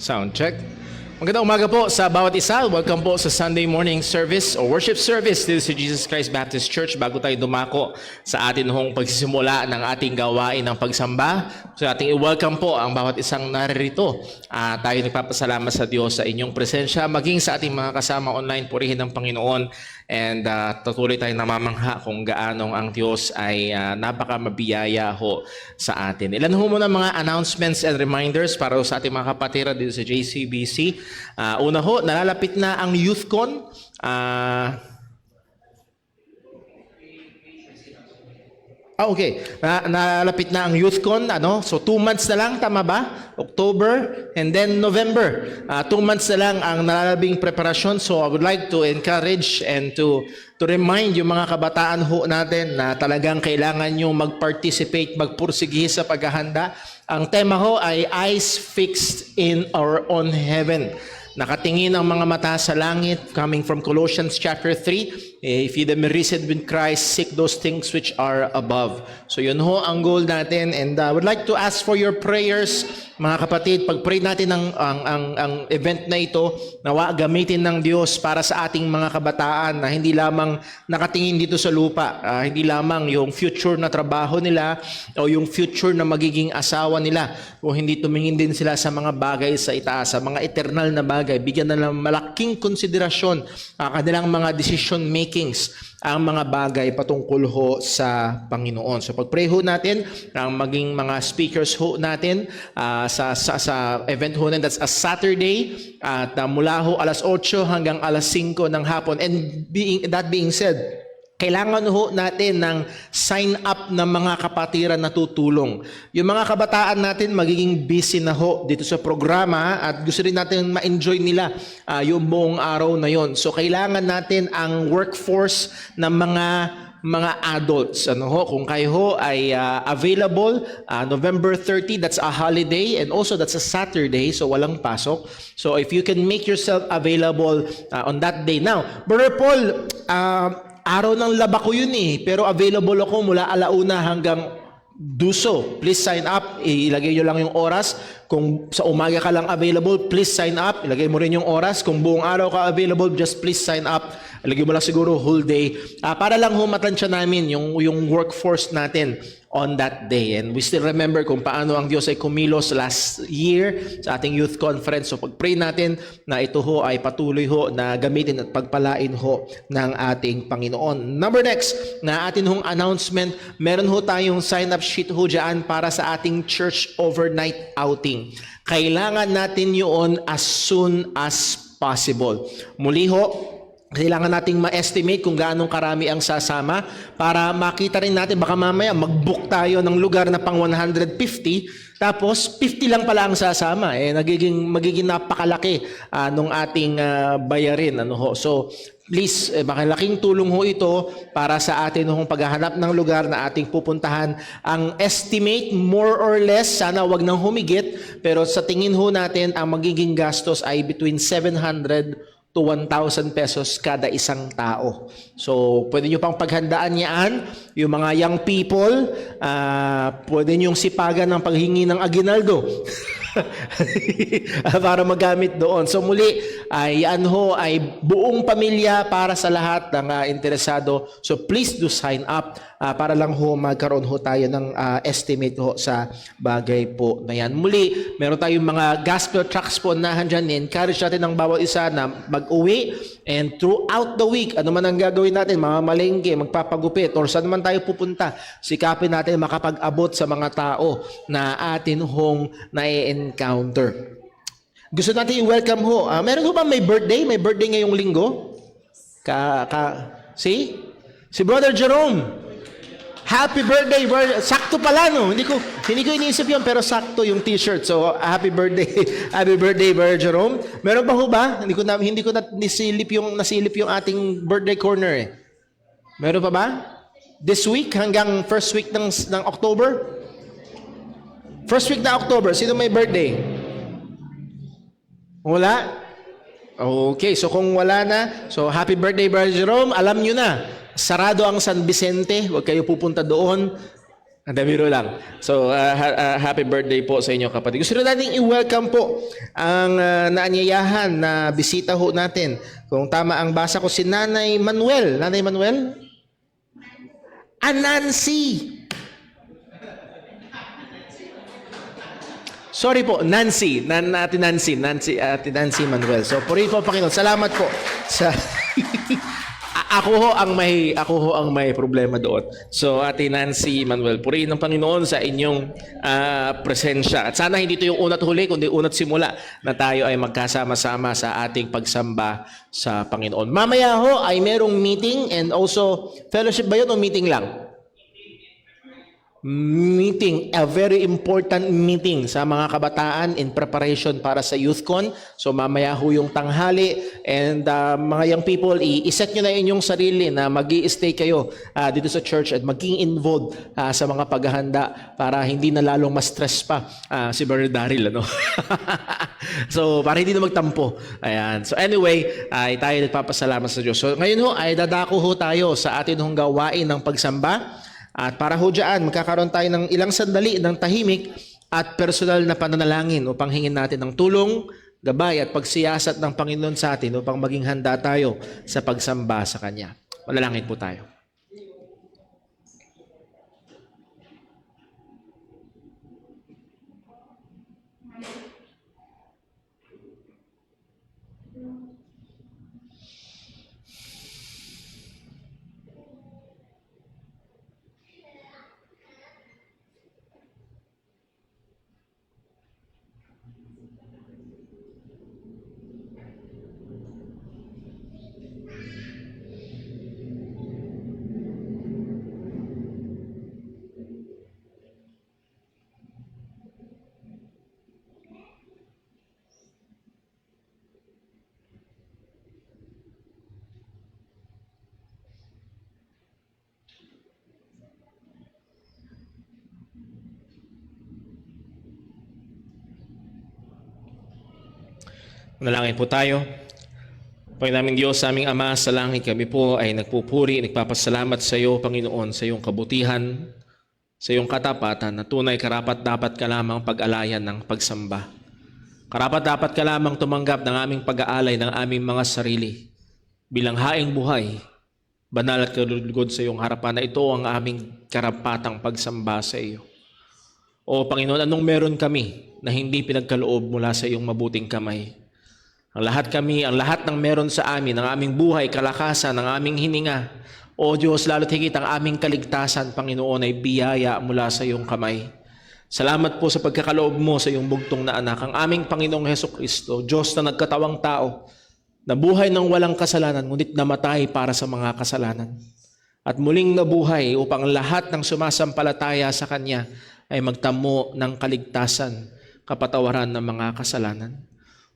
Sound check. Magandang umaga po sa bawat isa. Welcome po sa Sunday morning service o worship service dito sa Jesus Christ Baptist Church. Bago tayo dumako sa atin hong pagsisimula ng ating gawain ng pagsamba, so ating i-welcome po ang bawat isang naririto. Tayo nagpapasalamat sa Diyos sa inyong presensya, maging sa ating mga kasama online, purihin ng Panginoon. And tutuloy tayong namamangha kung gaanong ang Diyos ay napaka-mabiyaya ho sa atin. Ilan ho muna mga announcements and reminders para sa ating mga kapatira dito sa JCBC. Una ho, nalalapit na ang YouthCon. Okay. Nalalapit na ang YouthCon. So 2 months na lang, tama ba? October and then November. 2 months na lang ang nalalabing preparasyon. So I would like to encourage and to remind yung mga kabataan ho natin na talagang kailangan nyo mag-participate, magpursige sa paghahanda. Ang tema ho ay Eyes Fixed in Our Own Heaven. Nakatingin ang mga mata sa langit, coming from Colossians chapter 3. If you then risen with Christ, seek those things which are above. So yun ho ang goal natin, and I would like to ask for your prayers, mga kapatid. Pag-pray natin ang event na ito, nawa gamitin ng Diyos para sa ating mga kabataan na hindi lamang nakatingin dito sa lupa, hindi lamang yung future na trabaho nila o yung future na magiging asawa nila, o hindi tumingin din sila sa mga bagay sa itaas, sa mga eternal na bagay. Bigyan na ng malaking konsiderasyon kanilang mga decision makings, ang mga bagay patungkol ho sa Panginoon. So pag-pray ho natin, ang maging mga speakers ho natin sa event ho natin, that's a Saturday, at mula ho alas 8 hanggang alas 5 ng hapon. And that being said, kailangan ho natin ng sign up ng mga kapatiran na tutulong. Yung mga kabataan natin magiging busy na ho dito sa programa at gusto rin natin ma-enjoy nila yung buong araw na yon. So kailangan natin ang workforce ng mga adults. Kung kayo ho ay available November 30, that's a holiday, and also that's a Saturday, so walang pasok. So if you can make yourself available on that day. Now, Brother Paul, araw ng laba ko yun pero available ako mula 1:00 hanggang 12. Please sign up. Ilagay nyo lang yung oras. Kung sa umaga ka lang available, please sign up. Ilagay mo rin yung oras. Kung buong araw ka available, just please sign up. Ilagay mo lang siguro whole day. Para lang humatansya namin yung workforce natin on that day. And we still remember kung paano ang Diyos ay kumilos last year sa ating youth conference. So pag-pray natin na ito ho ay patuloy ho na gamitin at pagpalain ho ng ating Panginoon. Number next, na atin hong announcement, meron ho tayong sign-up sheet ho dyan para sa ating church overnight outing. Kailangan natin yun as soon as possible. Muli ho, kailangan nating ma-estimate kung gaano karami ang sasama para makita rin natin, baka mamaya mag-book tayo ng lugar na pang 150, tapos 50 lang pala ang sasama. Magiging napakalaki nung ating bayarin. So please, malaking tulong ho ito para sa atin hong paghahanap ng lugar na ating pupuntahan. Ang estimate, more or less, sana wag nang humigit, pero sa tingin ho natin, ang magiging gastos ay between 700 to 1,000 pesos kada isang tao. So, pwede nyo pang paghandaan yan. Yung mga young people, pwede nyong sipagan ng paghingi ng aginaldo para magamit doon. So, muli, yan ho ay buong pamilya para sa lahat ng interesado. So, please do sign up para lang ho magkaroon ho tayo ng estimate ho sa bagay po na yan. Muli, meron tayong mga gospel tracts po na dyan. Encourage natin ang bawat isa na mag-uwi, and throughout the week, ano man ang gagawin natin, mamamalengke, magpapagupit, or saan man tayo pupunta, sikapin natin makapag-abot sa mga tao na atin hong na-encounter. Gusto natin i-welcome ho. Meron ho ba may birthday? May birthday ngayong linggo? Si Brother Jerome. Happy birthday, brother. Sakto pala, no? Hindi ko iniisip yun, pero sakto yung t-shirt. So, happy birthday. Happy birthday, Brother Jerome. Meron pa ho ba? Hindi ko na nasilip yung ating birthday corner Meron pa ba? This week hanggang first week ng October? First week na October, sino may birthday? Wala? Okay, so kung wala na, so happy birthday, Brother Jerome. Alam nyo na, sarado ang San Vicente, huwag kayo pupunta doon. Ang biro lang. So, happy birthday po sa inyo kapatid. Gusto na natin i-welcome po ang naanyayahan na bisita ho natin. Kung tama ang basa ko, si Nanay Manuel. Nanay Manuel? Nancy! Sorry po, Nancy. Ate Nancy Manuel. So, purihin po Panginoon. Salamat po sa... ako ho ang may problema doon. So, Ate Nancy Manuel, purihin ng Panginoon sa inyong presensya. At sana hindi ito yung una't huli, kundi una't simula na tayo ay magkasama-sama sa ating pagsamba sa Panginoon. Mamaya ho ay merong meeting and also fellowship ba yun o meeting lang? Meeting, a very important meeting sa mga kabataan in preparation para sa YouthCon. So mamaya ho yung tanghali and mga young people, i-set nyo na inyong sarili na mag-i-stay kayo dito sa church at maging involved sa mga paghahanda para hindi na lalong ma-stress pa si Brother Daryl. Ano? So para hindi na magtampo. Ayan. So anyway, ay tayo nagpapasalamat sa Diyos. So ngayon ho ay dadako ho tayo sa atin hong gawain ng pagsamba. At para ho dyan, magkakaroon tayo ng ilang sandali ng tahimik at personal na pananalangin upang hingin natin ng tulong, gabay at pagsiyasat ng Panginoon sa atin upang maging handa tayo sa pagsamba sa Kanya. Manalangin po tayo. Manalangin po tayo. Panginoon Diyos, sa aming Ama sa langit, kami po ay nagpupuri, nagpapasalamat sa iyo, Panginoon, sa iyong kabutihan, sa iyong katapatan, na tunay karapat-dapat ka lamang pag-alayan ng pagsamba. Karapat-dapat ka lamang tumanggap ng aming pag-aalay ng aming mga sarili. Bilang haing buhay, banal at kalulugod sa iyong harapan, na ito ang aming karapatang pagsamba sa iyo. O Panginoon, anong meron kami na hindi pinagkaloob mula sa iyong mabuting kamay? Ang lahat ng meron sa amin, ang aming buhay, kalakasan, ang aming hininga, o Diyos, lalo't higit ang aming kaligtasan, Panginoon, ay biyaya mula sa iyong kamay. Salamat po sa pagkakaloob mo sa iyong bugtong na anak, ang aming Panginoong Hesukristo, Diyos na nagkatawang tao, na buhay ng walang kasalanan, ngunit namatay para sa mga kasalanan. At muling nabuhay upang lahat ng sumasampalataya sa Kanya ay magtamo ng kaligtasan, kapatawaran ng mga kasalanan.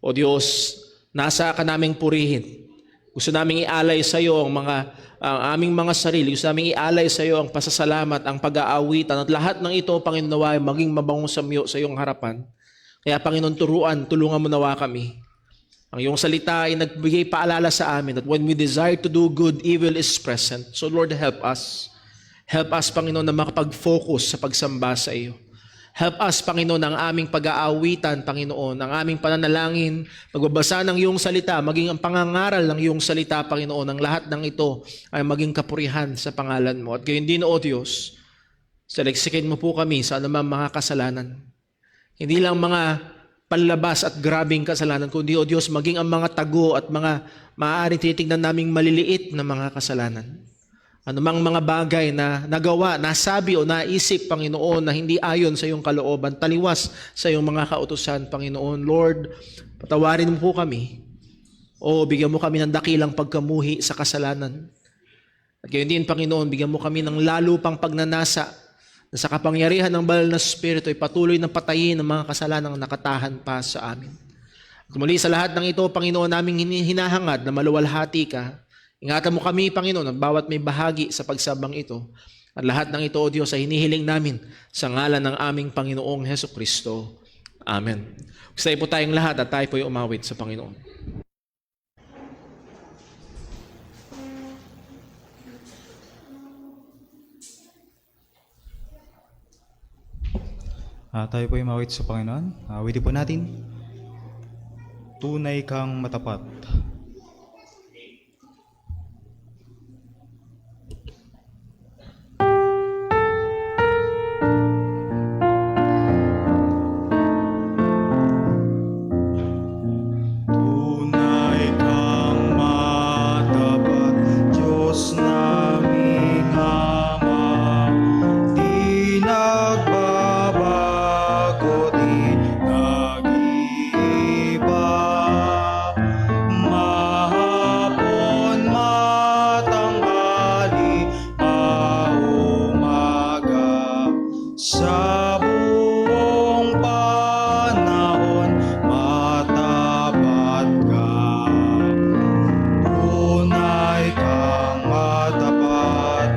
O Diyos, nasa ka naming purihin. Gusto naming ialay sa iyo ang aming mga sarili. Gusto naming ialay sa iyo ang pasasalamat, ang pag-aawitan, at lahat ng ito, Panginoon, nawa ay maging mabangong samyo sa iyong harapan. Kaya, Panginoon, tulungan mo nawa kami. Ang iyong salita ay nagbigay paalala sa amin that when we desire to do good, evil is present. So, Lord, help us. Help us, Panginoon, na makapag-focus sa pagsamba sa iyo. Help us, Panginoon, ang aming pag-aawitan, Panginoon, ang aming pananalangin, pagbabasa ng iyong salita, maging ang pangangaral ng iyong salita, Panginoon, ang lahat ng ito ay maging kapurihan sa pangalan mo. At gayon din, O Diyos, saliksikin mo po kami sa anumang mga kasalanan. Hindi lang mga panlabas at grabing kasalanan, kundi, O Diyos, maging ang mga tago at mga maaaring titignan naming maliliit na mga kasalanan. Anumang mga bagay na nagawa, nasabi o naisip, Panginoon, na hindi ayon sa iyong kalooban, taliwas sa iyong mga kautusan, Panginoon. Lord, patawarin mo po kami. O bigyan mo kami ng dakilang pagkamuhi sa kasalanan. At gayon din, Panginoon, bigyan mo kami ng lalo pang pagnanasa na sa kapangyarihan ng banal na Espiritu ay patuloy ng patayin ng mga kasalanang nakatahan pa sa amin. At muli sa lahat ng ito, Panginoon, naming hinahangad na maluwalhati ka. Ingatan mo kami, Panginoon, at bawat may bahagi sa pagsabang ito. At lahat ng ito, O Diyos, ay hinihiling namin sa ngalan ng aming Panginoong Hesukristo. Amen. Gusto po tayong lahat at tayo po'y umawit sa Panginoon. Tayo po ay mawit sa Panginoon. Awitin po natin. Tunay kang matapat. Tunay kang matapat, Diyos naming Ama. Di nagbabago, di nag-iiba. Mahapon, matanghali, umaga. Sa buong panahon, matapat ka. Tunay kang matapat,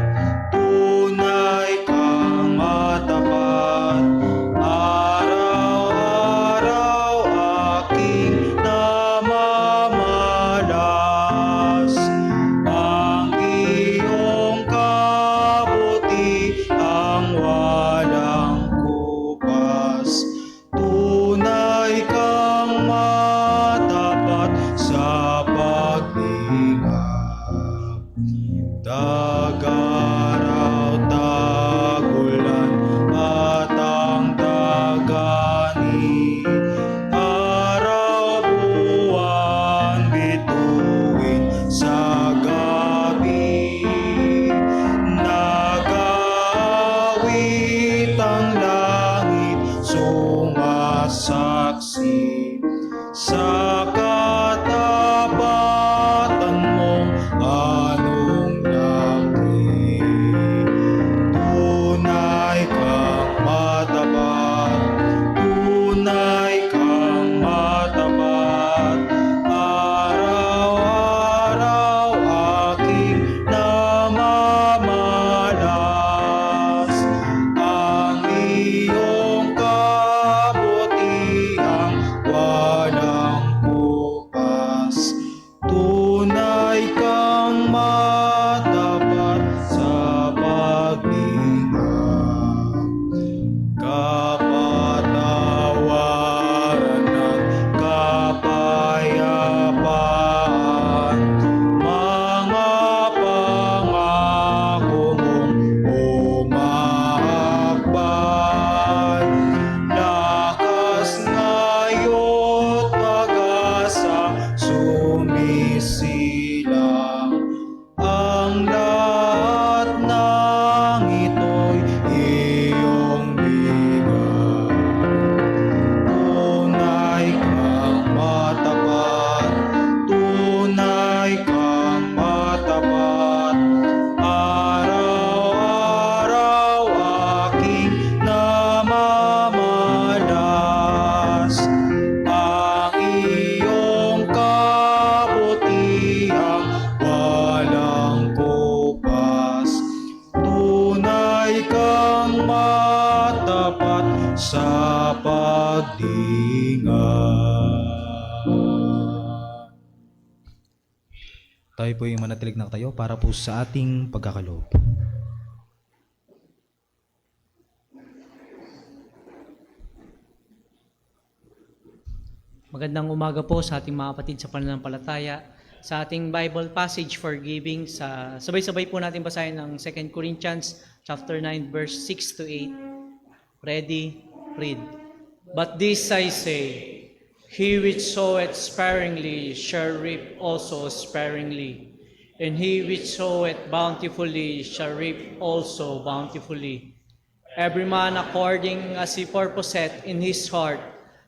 tunay kang matapat. Araw-araw aking namamalas ang iyong kabutiang walang kupas. Tunay kang matapat sa paglingap. Dagaraw, tagulan, at ang dagani. Araw, buwan, bituin sa gabi. Nag-aawit ang langit, sumasaksi sa katapatan mong anong laki. Tunay kang matapat, tunay kang matapat. Araw-araw aking namamalas ang iyong kabutiang walang kupas. Tunay kang matapat sa paglingap. Kapatawaran at kapayapaan, mga pangako mong umaakbay. Lakas ngayo't pag-asa sumisilang. Ang lahat ng ito'y iyong bigay. Tunay kang matapat, tunay kang matapat. Araw-araw aking namamalas ang iyong kabutiang walang kupas. Tunay kang matapat sa pagdingat. Tayo po yung manatilig na tayo para po sa ating pagkakaloob. Magandang umaga po sa ating mga kapatid sa pananampalataya. Sa ating Bible passage for giving, sabay-sabay po natin basahin ang 2 Corinthians chapter 9 verse 6 to 8. Ready? Read. But this I say, he which soweth sparingly shall reap also sparingly, and he which soweth bountifully shall reap also bountifully. Every man according as he purposeth in his heart,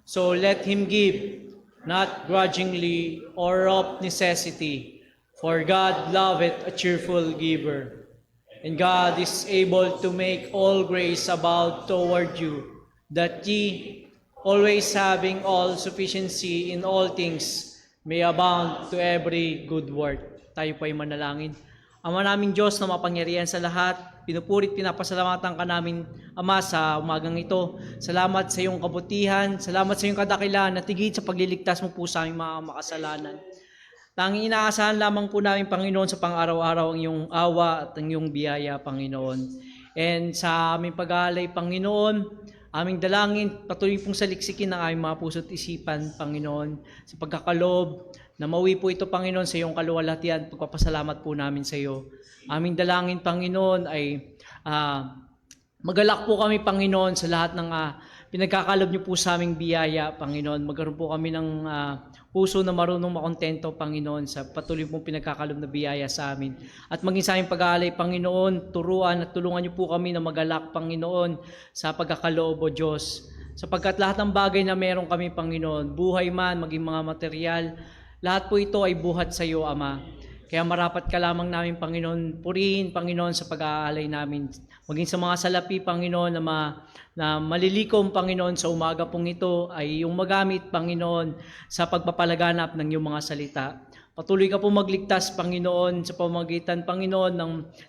so let him give, not grudgingly or of necessity, for God loveth a cheerful giver. And God is able to make all grace abound toward you, that ye, always having all sufficiency in all things, may abound to every good work. Tayo po ay manalangin. Ama naming Diyos na mapangyarihan sa lahat, pinupurit, pinapasalamatan ka namin, Ama, sa umagang ito. Salamat sa iyong kabutihan, salamat sa iyong kadakilaan at higit sa pagliligtas mo po sa aming mga makasalanan. Tanging inaasahan lamang po namin, Panginoon, sa pang-araw-araw ang iyong awa at ang iyong biyaya, Panginoon. And sa aming pag-aalay, Panginoon, Aming dalangin, patuloy pong saliksikin ng aming mga puso't isipan, Panginoon, sa pagkakaloob, na mawi po ito, Panginoon, sa iyong kaluwalhatian. Pagpapasalamat po namin sa iyo. Aming dalangin, Panginoon, ay magalak po kami, Panginoon, sa lahat ng pinagkakalob niyo po sa aming biyaya, Panginoon. Magkaroon po kami ng puso na marunong makontento, Panginoon, sa patuloy pong pinagkakalob na biyaya sa amin. At maging sa aming pag-aalay, Panginoon, turuan at tulungan niyo po kami na magalak, Panginoon, sa pagkakaloob, O Diyos. Sapagkat lahat ng bagay na meron kami, Panginoon, buhay man, maging mga material, lahat po ito ay buhat sa iyo, Ama. Kaya marapat ka lamang namin, Panginoon, purihin, Panginoon, sa pag-aalay namin. Maging sa mga salapi, Panginoon, na malilikom, Panginoon, sa umaga pong ito ay yung magamit, Panginoon, sa pagpapalaganap ng iyong mga salita. Patuloy ka po magligtas, Panginoon, sa pamamagitan, Panginoon,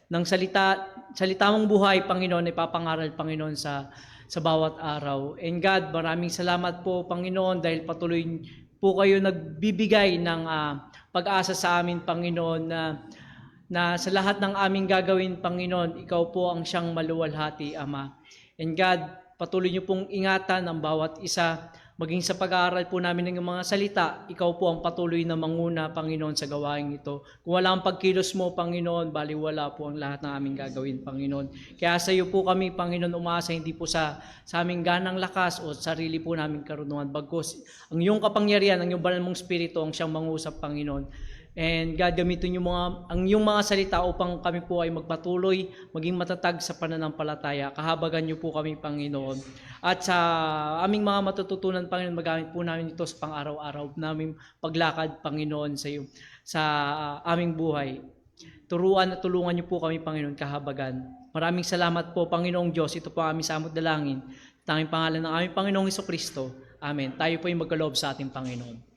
ng salita mong buhay, Panginoon, ay papangaral, Panginoon, sa bawat araw. And God, maraming salamat po, Panginoon, dahil patuloy po kayo nagbibigay ng pag-asa sa amin, Panginoon, na sa lahat ng aming gagawin, Panginoon, ikaw po ang siyang maluwalhati, Ama. And God, patuloy niyo pong ingatan ang bawat isa, maging sa pag-aaral po namin ng mga salita, ikaw po ang patuloy na manguna, Panginoon, sa gawain ito. Kung wala ang pagkilos mo, Panginoon, baliwala po ang lahat ng aming gagawin, Panginoon. Kaya sa iyo po kami, Panginoon, umaasa, hindi po sa aming ganang lakas o sarili po naming karunungan, bagkus ang iyong kapangyarihan, ang iyong banal mong spirito, ang siyang mangusap, Panginoon. And God, gamitin niyo ang iyong mga salita upang kami po ay magpatuloy, maging matatag sa pananampalataya. Kahabagan niyo po kami, Panginoon. At sa aming mga matututunan, Panginoon, magamit po namin ito sa pang-araw-araw namin paglakad, Panginoon, sa iyo, sa aming buhay. Turuan at tulungan niyo po kami, Panginoon, kahabagan. Maraming salamat po, Panginoong Diyos. Ito po ang aming samot dalangin. Tanging pangalan ng aming Panginoong Hesukristo. Amen. Tayo po ay magkaloob sa ating Panginoon.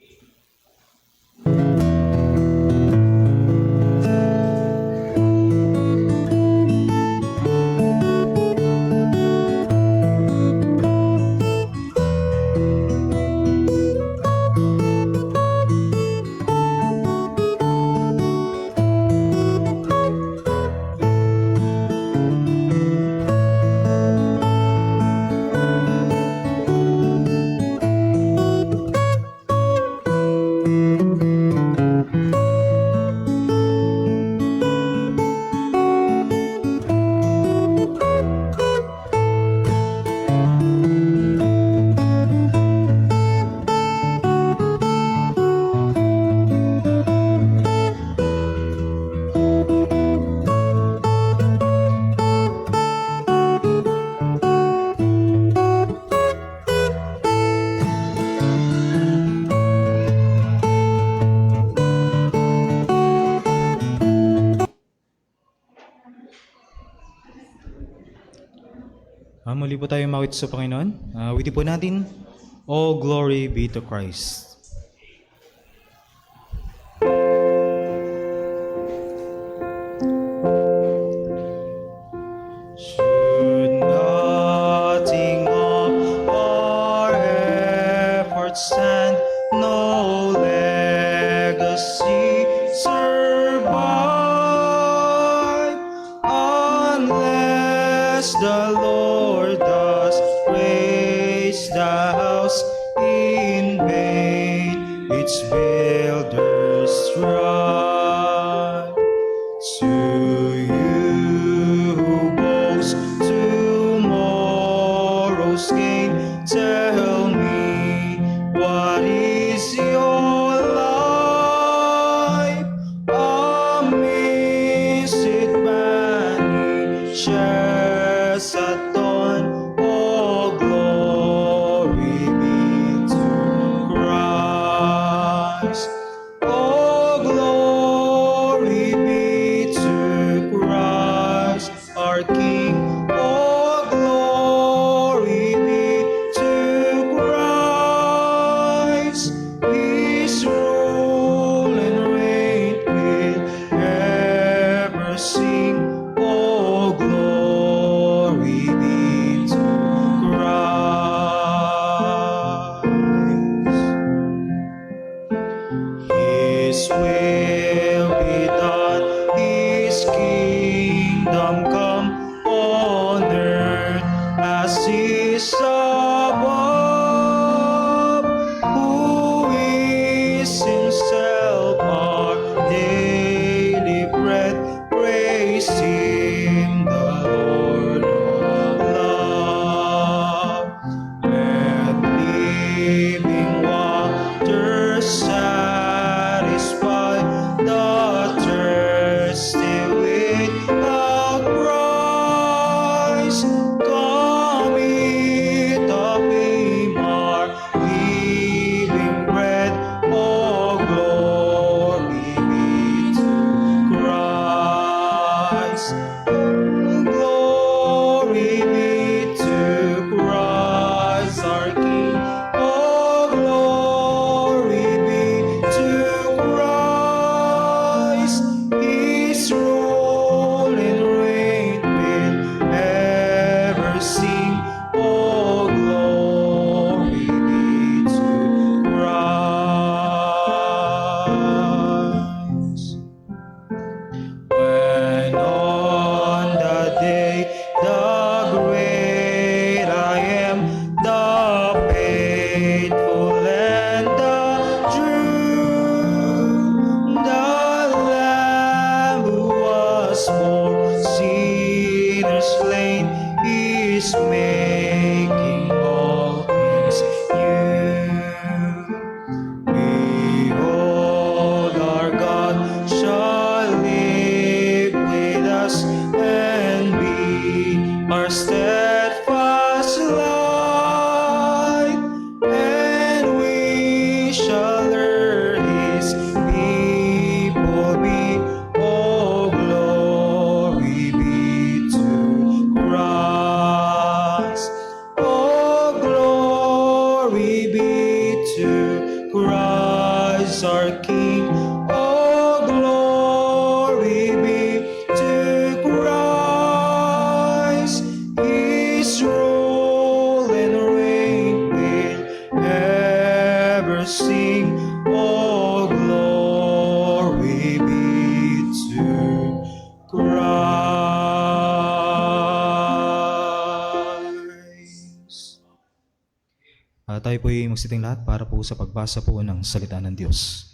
Muli po tayo mawit sa Panginoon. Witi po natin, all glory be to Christ. Should nothing of our efforts and no legacy survive unless the Lord does raise the house in vain, its builders strive. To you who boast tomorrow's gain, tell me, what is your life? Amidst it vanishes at dawn. All glory be to Christ. All glory be to Christ, our King. All glory be to Christ. His rule and reign will ever sing. All glory be to Christ. His will be done, His kingdom come on earth as His Glory be to Christ our King. Oh, glory be to Christ. His rule and reign will ever sing. Oh, glory be to Christ. When on the day the great I am, the faithful and the true, the Lamb who was for sinners slain is making all things new. Behold, our God shall live with us and be our steadfast light, and we shall learn His people be. Oh, glory be to Christ. Oh, glory be to Christ our King. Oh, glory be to Christ. His rule and reign will ever sing. Oh, glory be to Christ. Tayo po ay magsiting lahat para po sa pagbasa po ng salita ng Diyos.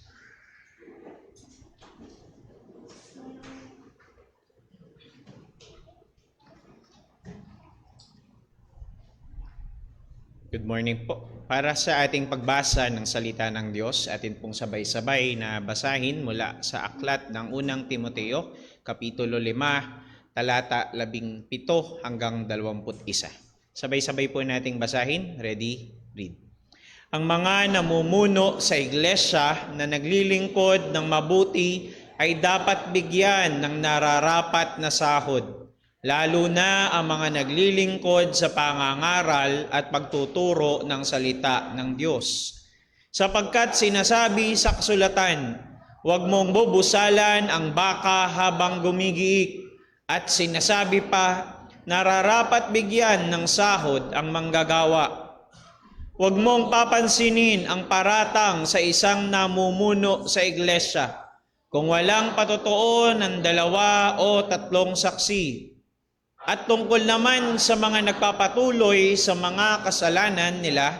Good morning po. Para sa ating pagbasa ng salita ng Diyos, atin pong sabay-sabay na basahin mula sa aklat ng unang Timoteo, Kapitulo 5, talata 17 hanggang 21. Sabay-sabay po nating basahin. Ready? Read. Ang mga namumuno sa iglesia na naglilingkod ng mabuti ay dapat bigyan ng nararapat na sahod, lalo na ang mga naglilingkod sa pangangaral at pagtuturo ng salita ng Diyos. Sapagkat sinasabi sa kasulatan, huwag mong bubusalan ang baka habang gumigiik, at sinasabi pa, nararapat bigyan ng sahod ang manggagawa. Huwag mong papansinin ang paratang sa isang namumuno sa iglesia kung walang patotoo ng 2 o 3 saksi. At tungkol naman sa mga nagpapatuloy sa mga kasalanan nila,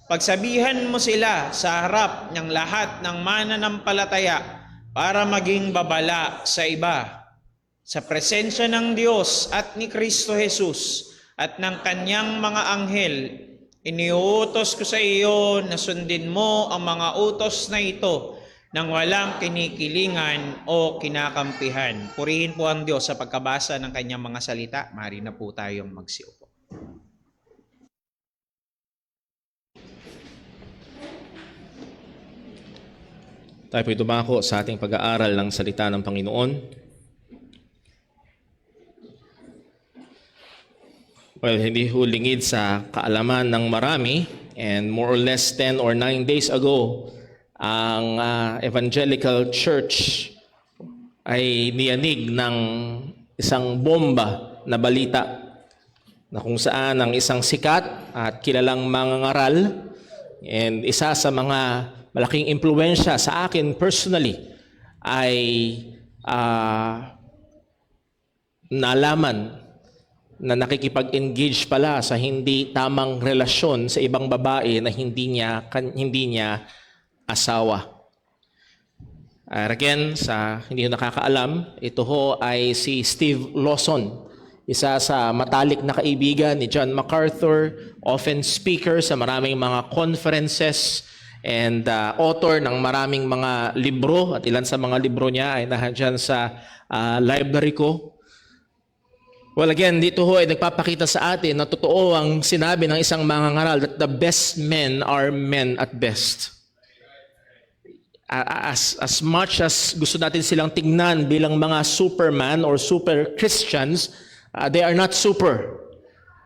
pagsabihan mo sila sa harap ng lahat ng mananampalataya para maging babala sa iba. Sa presensya ng Diyos at ni Kristo Jesus at ng kanyang mga anghel, iniuutos ko sa iyo na sundin mo ang mga utos na ito nang walang kinikilingan o kinakampihan. Purihin po ang Diyos sa pagkabasa ng kanyang mga salita. Mari na po tayong magsiupo. Tayo po'y dumako sa ating pag-aaral ng salita ng Panginoon. Well, hindi hulingid sa kaalaman ng marami, and more or less 10 or 9 days ago, ang Evangelical Church ay niyanig ng isang bomba na balita na kung saan ang isang sikat at kilalang mangangaral and isa sa mga malaking impluwensya sa akin personally ay nalaman na nakikipag-engage pala sa hindi tamang relasyon sa ibang babae na hindi niya asawa. Again, sa hindi nakakaalam, ito ho ay si Steve Lawson, isa sa matalik na kaibigan ni John MacArthur, often speaker sa maraming mga conferences and author ng maraming mga libro, at ilan sa mga libro niya ay nandiyan sa library ko. Well, again, dito ho ay nagpapakita sa atin na totoo ang sinabi ng isang mangangaral that the best men are men at best. as much as gusto natin silang tignan bilang mga superman or super Christians, they are not super.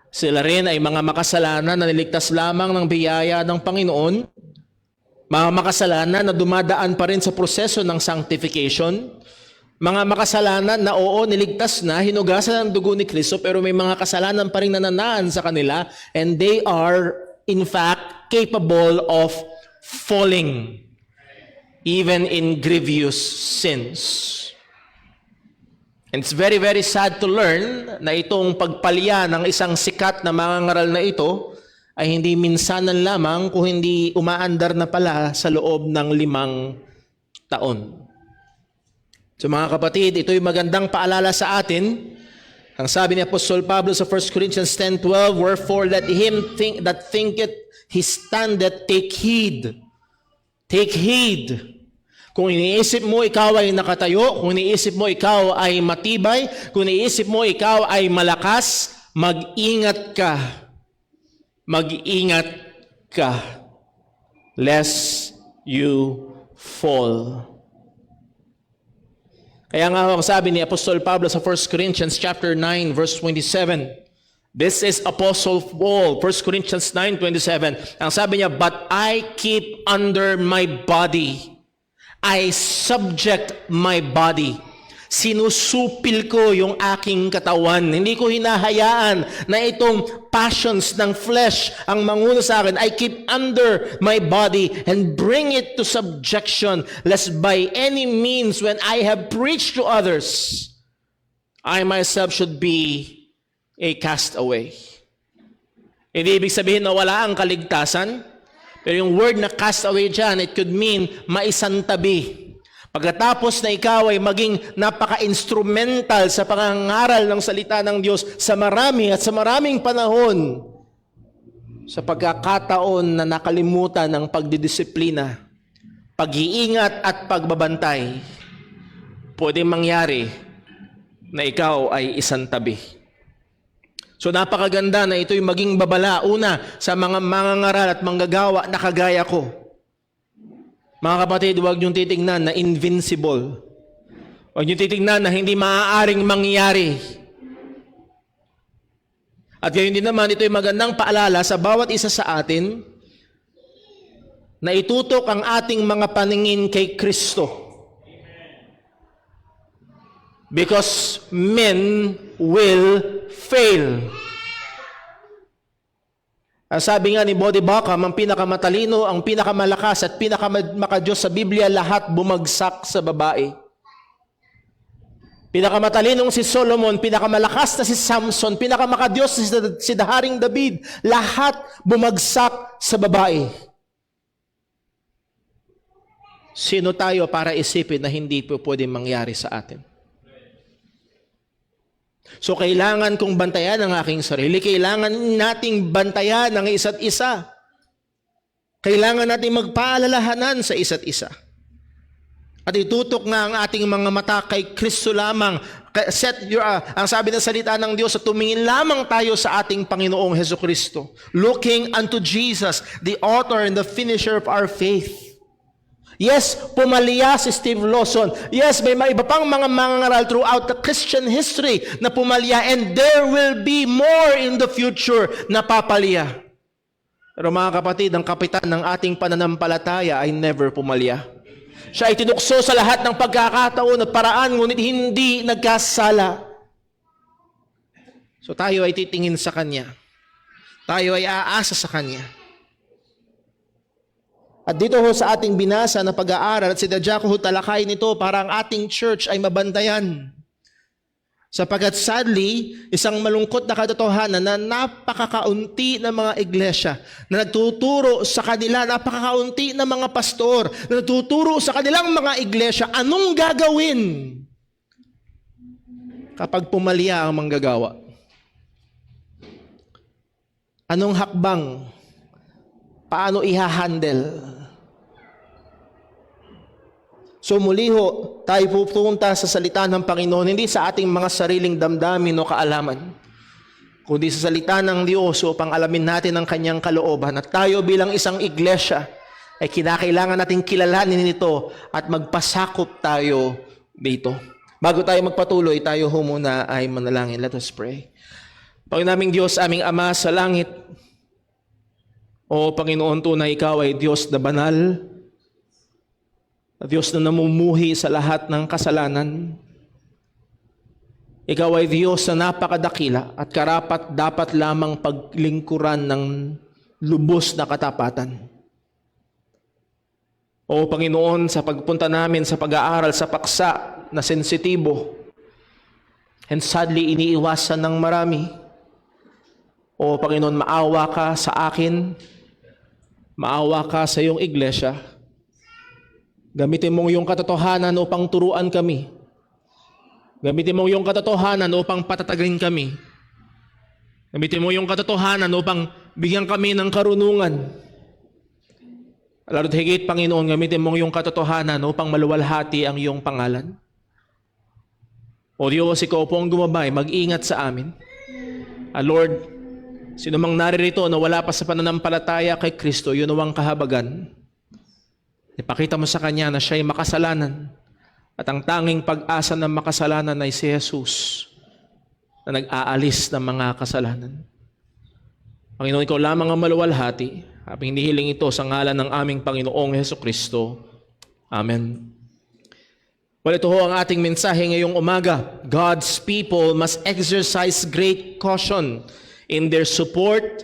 Sila rin ay mga makasalanan na niligtas lamang ng biyaya ng Panginoon, mga makasalanan na dumadaan pa rin sa proseso ng sanctification, mga makasalanan na oo, niligtas na, hinugasan ng dugo ni Kristo, pero may mga kasalanan pa rin nananaan sa kanila, and they are in fact capable of falling even in grievous sins. And it's very, very sad to learn na itong pagpalya ng isang sikat na mangangaral na ito ay hindi minsanan lamang kung hindi umaandar na pala sa loob ng 5 taon. So mga kapatid, ito'y magandang paalala sa atin. Ang sabi ni Apostol Pablo sa 1 Corinthians 10:12, wherefore let him that thinketh he standeth take heed. Take heed. Kung iniisip mo ikaw ay nakatayo, kung iniisip mo ikaw ay matibay, kung iniisip mo ikaw ay malakas, mag-ingat ka. Mag-ingat ka. Lest you fall. Kaya nga ang sabi ni Apostol Pablo sa 1 Corinthians chapter 9 verse 27. This is Apostle Paul, 1 Corinthians 9:27. Ang sabi niya, but I keep under my body. I subject my body. Sinusupil ko yung aking katawan. Hindi ko hinahayaan na itong passions ng flesh ang manguno sa akin. I keep under my body and bring it to subjection, lest by any means when I have preached to others, I myself should be a castaway. Hindi ibig sabihin na wala ang kaligtasan, pero yung word na castaway dyan, it could mean maisantabi. Pagkatapos na ikaw ay maging napaka-instrumental sa pangangaral ng salita ng Diyos sa marami at sa maraming panahon, sa pagkakataon na nakalimutan ng pagdidisiplina, pag-iingat at pagbabantay, pwedeng mangyari na ikaw ay isantabi. So napakaganda na ito'y maging babala una sa mga mangangaral at manggagawa na kagaya ko. Mga kapatid, huwag niyong titignan na invincible. Huwag niyong titignan na hindi maaaring mangyari. At gayon din naman, ito'y magandang paalala sa bawat isa sa atin na itutok ang ating mga paningin kay Kristo. Because men will fail. Ang sabi nga ni Bodhi Bacam, ang pinakamatalino, ang pinakamalakas at pinakamakadiyos sa Biblia, lahat bumagsak sa babae. Pinakamatalinong si Solomon, pinakamalakas na si Samson, pinakamakadiyos si Haring David, lahat bumagsak sa babae. Sino tayo para isipin na hindi po pwedeng mangyari sa atin? So kailangan kong bantayan ang aking sarili. Kailangan nating bantayan ang isa't isa. Kailangan nating magpaalalahanan sa isa't isa. At itutok nga ang ating mga mata kay Kristo lamang. Ang sabi ng salita ng Diyos, tumingin lamang tayo sa ating Panginoong Hesukristo. Looking unto Jesus, the author and the finisher of our faith. Yes, pumalya si Steve Lawson. Yes, may iba pang mga mangangaral throughout the Christian history na pumalya, and there will be more in the future na papalya. Pero mga kapatid, ang kapitan ng ating pananampalataya ay never pumalya. Siya ay tinukso sa lahat ng pagkakataon at paraan, ngunit hindi nagkasala. So tayo ay titingin sa Kanya. Tayo ay aasa sa Kanya. At dito ho sa ating binasa na pag-aaral, at sinadya ko ho talakay nito para ang ating church ay mabantayan. Sapagkat sadly, isang malungkot na katotohanan na napakakaunti ng mga iglesia na nagtuturo sa kanila, napakakaunti ng mga pastor na nagtuturo sa kanilang mga iglesia anong gagawin kapag pumalya ang manggagawa. Anong hakbang? Paano ihahandle? So muli ho, tayo pupunta sa salita ng Panginoon, hindi sa ating mga sariling damdamin o kaalaman, kundi sa salita ng Diyos upang alamin natin ang Kanyang kalooban. At tayo bilang isang iglesia ay kinakailangan nating kilalanin ito at magpasakop tayo dito. Bago tayo magpatuloy, tayo muna ay manalangin. Let us pray. Panginoon naming Diyos, aming Ama sa langit, o Panginoon, tunay ikaw ay Diyos na banal, Diyos na namumuhi sa lahat ng kasalanan. Ikaw ay Diyos na napakadakila at karapat dapat lamang paglingkuran ng lubos na katapatan. O Panginoon, sa pagpunta namin sa pag-aaral sa paksa na sensitibo, and sadly iniiwasan ng marami, o Panginoon, maawa ka sa akin, maawa ka sa iyong iglesia. Gamitin mo yung katotohanan upang turuan kami. Gamitin mo yung katotohanan upang patatagin kami. Gamitin mo yung katotohanan upang bigyan kami ng karunungan. Lalo't higit, Panginoon, gamitin mo yung katotohanan upang maluwalhati ang iyong pangalan. O Diyos, ikaw po ang gumabay, mag-ingat sa amin. Lord, sino mang naririto na wala pa sa pananampalataya kay Kristo, yun ang kahabagan. Ipakita mo sa Kanya na siya'y makasalanan at ang tanging pag-asa ng makasalanan ay si Jesus na nag-aalis ng mga kasalanan. Panginoon, ikaw lamang ang maluwalhati. Aming hinihiling ito sa ngalan ng aming Panginoong Hesukristo. Amen. Well, ito ho ang ating mensahe ngayong umaga. God's people must exercise great caution in their support,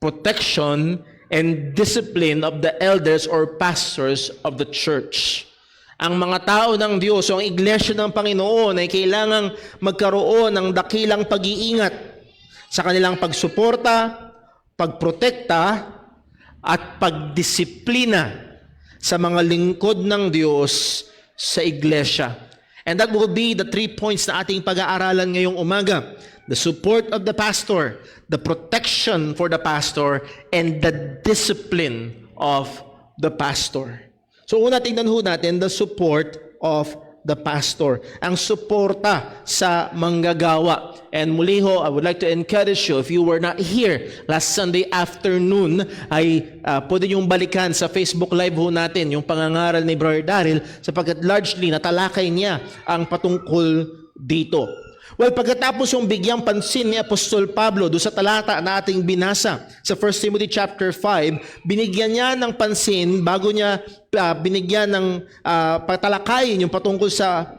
protection, and discipline of the elders or pastors of the church. Ang mga tao ng Diyos o ang iglesia ng Panginoon ay kailangang magkaroon ng dakilang pag-iingat sa kanilang pagsuporta, pagprotekta, at pagdisiplina sa mga lingkod ng Diyos sa iglesia. And that will be the 3 points na ating pag-aaralan ngayong umaga. The support of the pastor, the protection for the pastor, and the discipline of the pastor. So una tingnan ho natin the support of the pastor. Ang suporta sa manggagawa. And muli ho, I would like to encourage you, if you were not here last Sunday afternoon, ay pwede niyong balikan sa Facebook Live ho natin yung pangangaral ni Brother Daryl sapagkat largely natalakay niya ang patungkol dito. Well, pagkatapos yung bigyang pansin ni Apostol Pablo doon sa talata na ating binasa sa 1 Timothy chapter 5, binigyan niya ng pansin bago niya binigyan ng patalakayin yung patungkol sa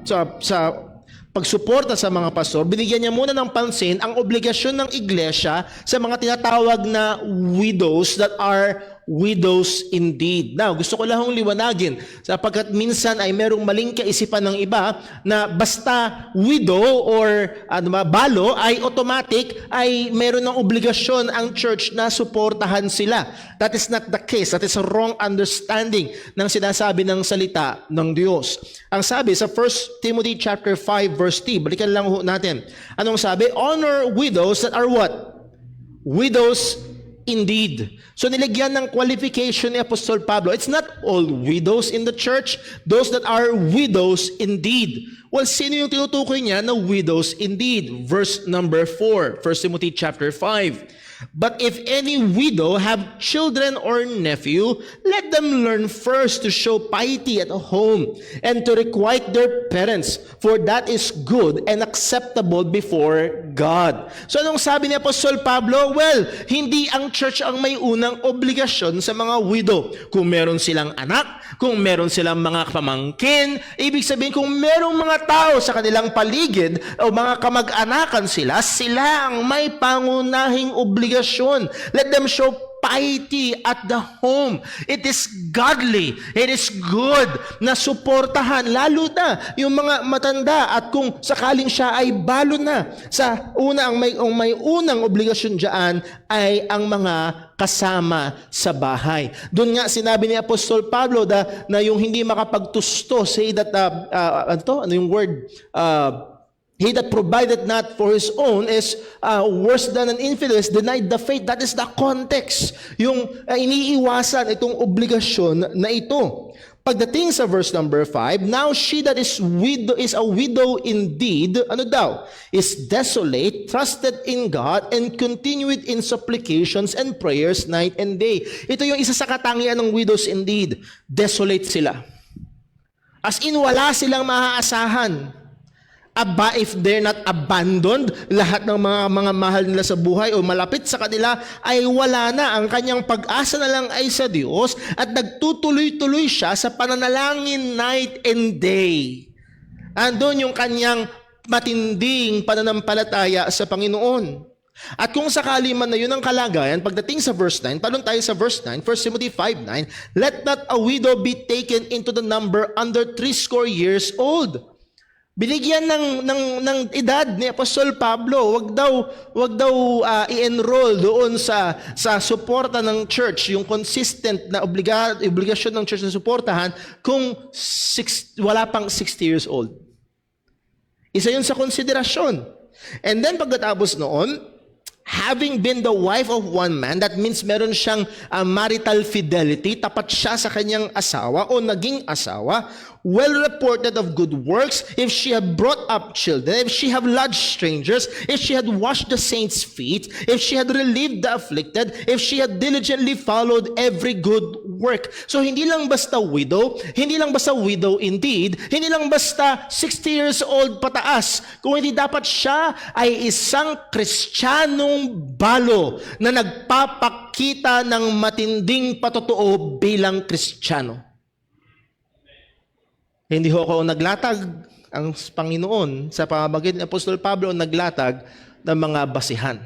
pagsuporta sa mga pastor, binigyan niya muna ng pansin ang obligasyon ng iglesia sa mga tinatawag na widows that are widows indeed. Now, gusto ko lang liwanagin sapagkat minsan ay merong maling kaisipan ng iba na basta widow or balo ay automatic ay meron ng obligasyon ang church na suportahan sila. That is not the case. That is a wrong understanding ng sinasabi ng salita ng Diyos. Ang sabi sa 1 Timothy chapter 5 verse 3, balikan lang ho natin. Anong sabi? Honor widows that are what? Widows indeed. So nilagyan ng qualification ni Apostol Pablo. It's not all widows in the church, those that are widows indeed. Well, sino yung tinutukoy niya na widows indeed? Verse number 4, 1 Timothy chapter 5. But if any widow have children or nephew, let them learn first to show piety at home and to requite their parents, for that is good and acceptable before God. So anong sabi ni Apostol Pablo? Well, hindi ang church ang may unang obligasyon sa mga widow. Kung meron silang anak, kung meron silang mga pamangkin, ibig sabihin kung merong mga tao sa kanilang paligid o mga kamag-anakan sila, sila ang may pangunahing obligasyon. Let them show piety at the home. It is godly. It is good na suportahan lalo na yung mga matanda at kung sakaling siya ay balo na. Sa una, ang may unang obligasyon diyan ay ang mga kasama sa bahay. Doon nga sinabi ni Apostol Pablo na yung hindi makapagtusto, say that, ano yung word? He that provided not for his own is worse than an infidel, is denied the faith. That is the context. Yung iniiwasan itong obligasyon na ito. Pagdating sa verse number 5, now she that is a widow indeed, ano daw? Is desolate, trusted in God, and continued in supplications and prayers night and day. Ito yung isa sa katangian ng widows indeed. Desolate sila. As in, wala silang maaasahan. Aba, if they're not abandoned, lahat ng mga mahal nila sa buhay o malapit sa kanila ay wala na. Ang kanyang pag-asa na lang ay sa Diyos at nagtutuloy-tuloy siya sa pananalangin night and day. Andun yung kanyang matinding pananampalataya sa Panginoon. At kung sakali man na yun ang kalagayan, pagdating sa verse 9, talon tayo sa verse 9, 1 Timothy 5:9, let not a widow be taken into the number under 60 years old. Binigyan ng edad ni Apostol Pablo, wag daw i-enroll doon sa suporta ng church, yung consistent na obligasyon ng church na suportahan kung wala pang 60 years old. Isa yun sa konsiderasyon. And then pagkatapos noon, having been the wife of one man, that means meron siyang marital fidelity, tapat siya sa kanyang asawa o naging asawa, well reported of good works, if she had brought up children, if she had lodged strangers, if she had washed the saints' feet, if she had relieved the afflicted, if she had diligently followed every good work. So hindi lang basta widow, hindi lang basta widow indeed, hindi lang basta 60 years old pataas, kung hindi dapat siya ay isang Kristiyanong balo na nagpapakita ng matinding patotoo bilang Kristiyano. Hindi ho ako naglatag ang Panginoon sa pamamagitan ni Apostol Pablo naglatag ng mga basihan.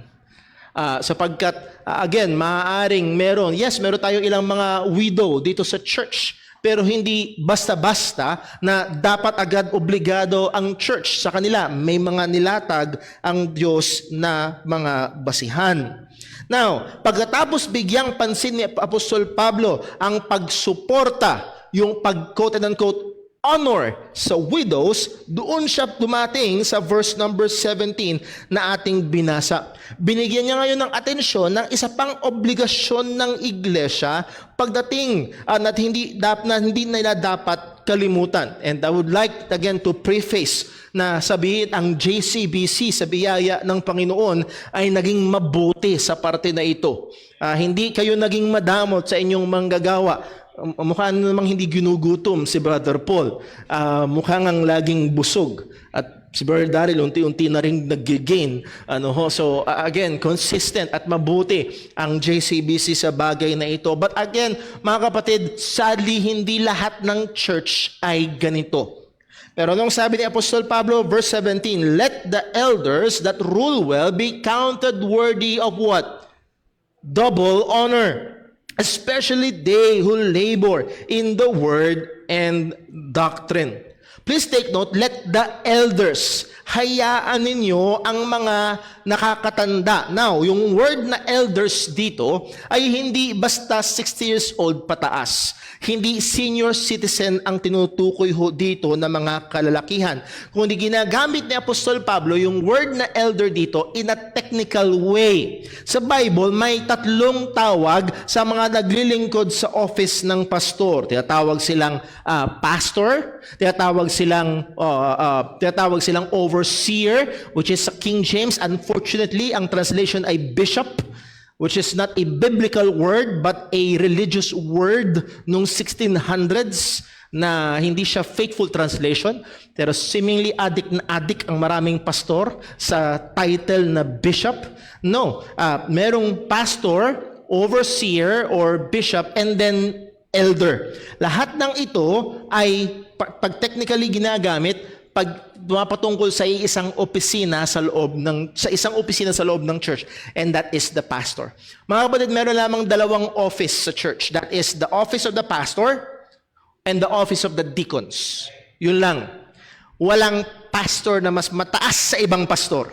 Sapagkat, again, maaaring meron tayo ilang mga widow dito sa church, pero hindi basta-basta na dapat agad obligado ang church sa kanila. May mga nilatag ang Diyos na mga basihan. Now, pagkatapos bigyang pansin ni Apostol Pablo ang pagsuporta, yung pag-quote and unquote honor sa widows, doon siya dumating sa verse number 17 na ating binasa. Binigyan niya ngayon ng atensyon ng isa pang obligasyon ng iglesia pagdating na hindi nila dapat kalimutan. And I would like again to preface na sabihin ang JCBC sa biyaya ng Panginoon ay naging mabuti sa parte na ito. Hindi kayo naging madamot sa inyong manggagawa. Mukha namang hindi ginugutom si Brother Paul. Mukha ngang laging busog. At si Brother Daryl unti-unti na rin nag-gain. So again, consistent at mabuti ang JCBC sa bagay na ito. But again, mga kapatid, sadly hindi lahat ng church ay ganito. Pero nung sabi ni Apostol Pablo, verse 17, let the elders that rule well be counted worthy of what? Double honor. Especially they who labor in the word and doctrine. Please take note, let the elders, hayaan ninyo ang mga nakakatanda. Now, yung word na elders dito ay hindi basta 60 years old pataas. Hindi senior citizen ang tinutukoy dito na mga kalalakihan. Kundi ginagamit ni Apostol Pablo yung word na elder dito in a technical way. Sa Bible, may tatlong tawag sa mga naglilingkod sa office ng pastor. Tinatawag silang pastor, tinatawag silang overseer, which is sa King James. Unfortunately, ang translation ay bishop, which is not a biblical word but a religious word nung 1600s na hindi siya faithful translation. Pero seemingly adik ang maraming pastor sa title na bishop. No, merong pastor, overseer, or bishop, and then elder. Lahat ng ito ay pag technically ginagamit pag patungkol sa isang opisina sa loob ng church, and that is the pastor. Mga kapatid, meron lamang dalawang office sa church. That is the office of the pastor and the office of the deacons. Yun lang. Walang pastor na mas mataas sa ibang pastor.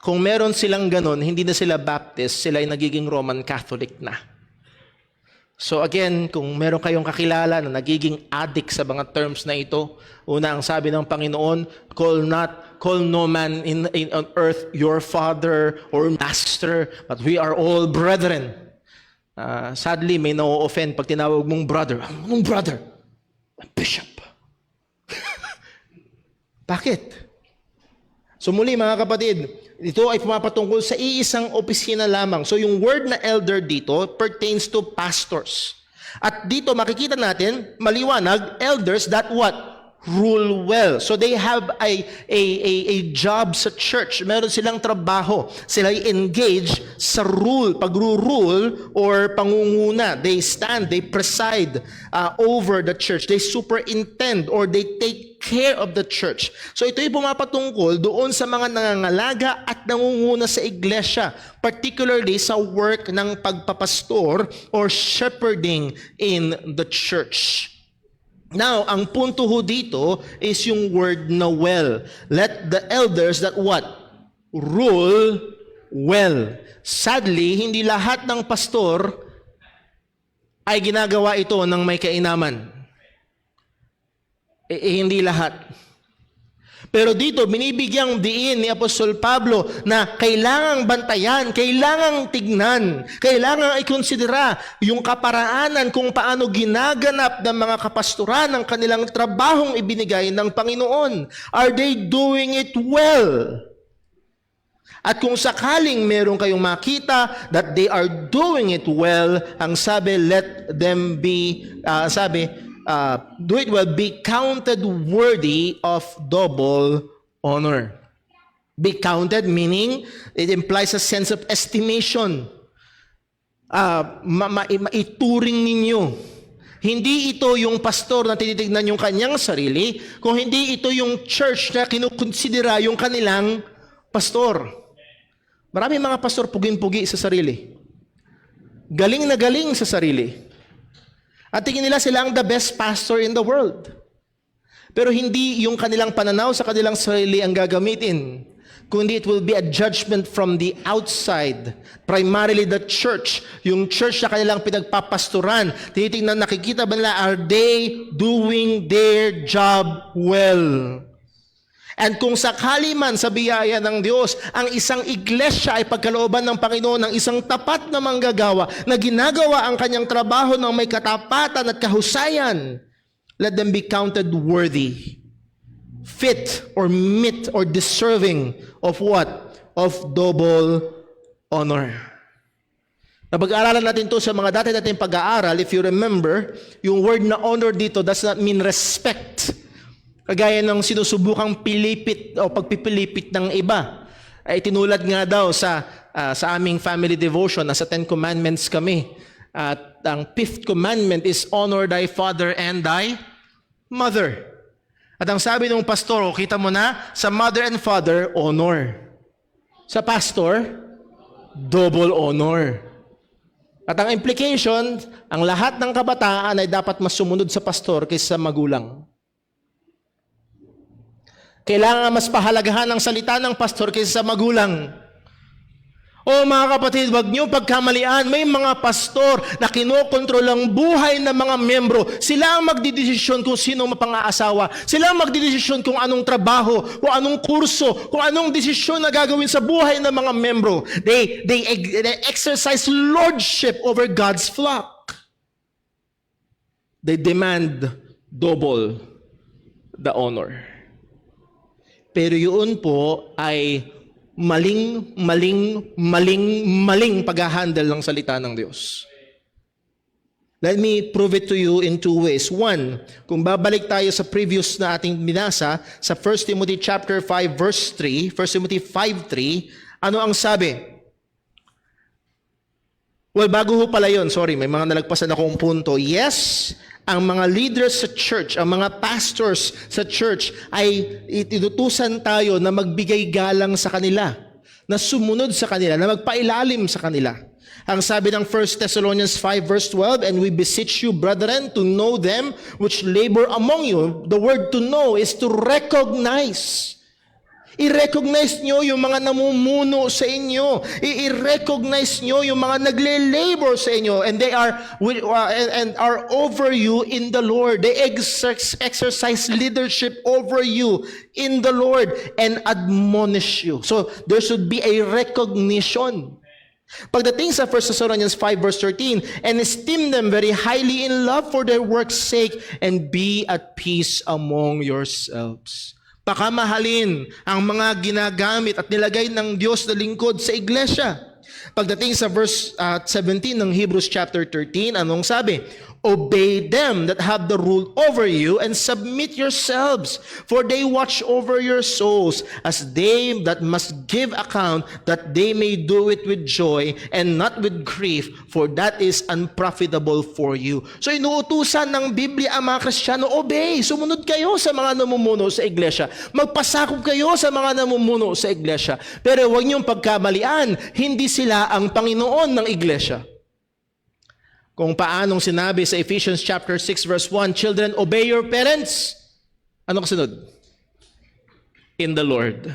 Kung meron silang ganon, hindi na sila Baptist, sila ay nagiging Roman Catholic na. So again, kung meron kayong kakilala na nagiging addict sa mga terms na ito, una ang sabi ng Panginoon, call no man on earth your father or master, but we are all brethren. Sadly, may na-offend pag tinawag mong brother. Anong brother? Bishop. Bakit? So muli mga kapatid, ito ay pumapatungkol sa iisang opisina lamang. So yung word na elder dito pertains to pastors. At dito makikita natin, maliwanag, elders that what? Rule well. So they have a job sa church. Meron silang trabaho. Sila engage sa rule, pagru-rule or pangunguna. They stand, they preside over the church. They superintend or they take care of the church. So ito'y pumapatungkol doon sa mga nangangalaga at nangunguna sa iglesia, particularly sa work ng pagpapastor or shepherding in the church. Now, ang punto ho dito is yung word na well. Let the elders that what? Rule well. Sadly, hindi lahat ng pastor ay ginagawa ito ng may kainaman. Hindi lahat. Pero dito, binibigyang diin ni Apostol Pablo na kailangang bantayan, kailangang tignan, kailangang ikonsidera yung kaparaanan kung paano ginaganap ng mga kapastoran ng kanilang trabahong ibinigay ng Panginoon. Are they doing it well? At kung sakaling meron kayong makita that they are doing it well, ang sabi, let them be, do it well, be counted worthy of double honor. Be counted meaning it implies a sense of estimation. Maituring ninyo. Hindi ito yung pastor na tinitignan yung kanyang sarili, kung hindi ito yung church na kinukonsidera yung kanilang pastor. Marami mga pastor puging-pugi sa sarili. Galing na galing sa sarili. At tingin nila sila ang the best pastor in the world. Pero hindi yung kanilang pananaw sa kanilang sarili ang gagamitin, kundi it will be a judgment from the outside. Primarily the church. Yung church na kanilang pinagpapastoran. Tinitingnan, nakikita ba nila, are they doing their job well? And kung sakali man sa biyaya ng Diyos, ang isang iglesia ay pagkalooban ng Panginoon ng isang tapat na manggagawa na ginagawa ang kanyang trabaho ng may katapatan at kahusayan, let them be counted worthy, fit or meet or deserving of what? Of double honor. Napag-aaralan natin to sa mga dati nating pag-aaral. If you remember, yung word na honor dito does not mean respect. Kagaya ng sinusubukang pilipit o pagpipilipit ng iba. Ay tinulad nga daw sa aming family devotion, nasa 10 Commandments kami. At ang 5th commandment is honor thy father and thy mother. At ang sabi ng pastor, kita mo na, sa mother and father, honor. Sa pastor, double honor. At ang implication, ang lahat ng kabataan ay dapat mas sumunod sa pastor kaysa sa magulang. Kailangan mas pahalagahan ang salita ng pastor kaysa sa magulang. O mga kapatid, wag niyo pagkamalian. May mga pastor na kinokontrol ang buhay ng mga membro. Sila ang magdidesisyon kung sino mapang-aasawa. Sila ang magdidesisyon kung anong trabaho, kung anong kurso, kung anong desisyon na gagawin sa buhay ng mga membro. They exercise lordship over God's flock. They demand double the honor. Pero yun po ay maling pag-handle ng salita ng Diyos. Let me prove it to you in 2 ways. One, kung babalik tayo sa previous na ating binasa, sa 1 Timothy chapter 5 verse 3, 1 Timothy 5:3, ano ang sabi? Well, bago ho pala yun, sorry, may mga nalagpasan akong punto. Yes, ang mga leaders sa church, ang mga pastors sa church ay itinutusan tayo na magbigay galang sa kanila, na sumunod sa kanila, na magpailalim sa kanila. Ang sabi ng 1 Thessalonians 5 verse 12, and we beseech you, brethren, to know them which labor among you. The word to know is to recognize. I-recognize nyo yung mga namumuno sa inyo. I-recognize nyo yung mga nagle-labor sa inyo, and they are over you in the Lord. They exercise leadership over you in the Lord and admonish you. So there should be a recognition. Pagdating sa 1 Thessalonians 5 verse 13, and esteem them very highly in love for their work's sake, and be at peace among yourselves. Pakamahalin ang mga ginagamit at nilagay ng Diyos na lingkod sa iglesia. Pagdating sa verse 17 ng Hebrews chapter 13, anong sabi? Obey them that have the rule over you, and submit yourselves, for they watch over your souls, as they that must give account, that they may do it with joy and not with grief, for that is unprofitable for you. So inuutusan ng Biblia ang mga Kristiyano, obey, sumunod kayo sa mga namumuno sa iglesia. Magpasakop kayo sa mga namumuno sa iglesia. Pero huwag niyong pagkamalian, hindi sila ang Panginoon ng iglesia. Kung paanong sinabi sa Ephesians chapter 6 verse 1, children, obey your parents. Ano kasunod? In the Lord.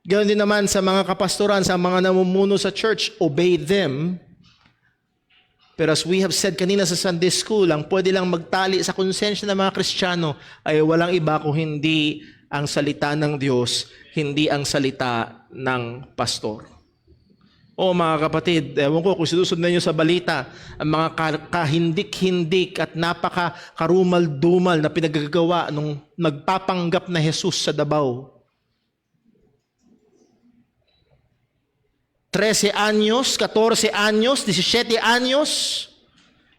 Ganoon din naman sa mga kapastoran, sa mga namumuno sa church, obey them. Pero as we have said kanina sa Sunday School, ang pwede lang magtali sa konsensya ng mga Kristiyano ay walang iba kung hindi ang salita ng Diyos, hindi ang salita ng pastor. O mga kapatid, ewan ko kung sinusundan nyo sa balita, ang mga kahindik-hindik at napaka-karumal-dumal na pinagagawa nung nagpapanggap na Jesus sa Davao. 13 anyos, 14 anyos, 17 anyos,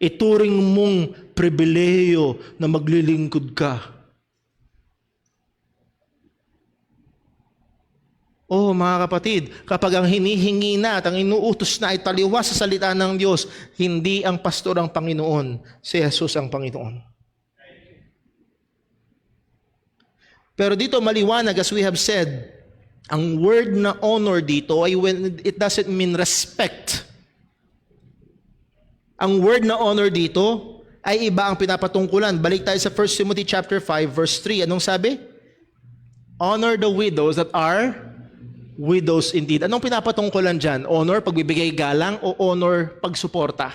ituring mong pribileyo na maglilingkod ka. Oh mga kapatid, kapag ang hinihingi na at ang inuutos na ay taliwas sa salita ng Diyos, hindi ang pastor ang Panginoon, si Jesus ang Panginoon. Pero dito maliwanag, as we have said, ang word na honor dito ay when it doesn't mean respect. Ang word na honor dito ay iba ang pinapatungkulan. Balik tayo sa 1 Timothy chapter 5 verse 3. Anong sabi? Honor the widows that are widows indeed. Anong pinapatungkulan dyan? Honor, pagbibigay galang, o honor, pagsuporta?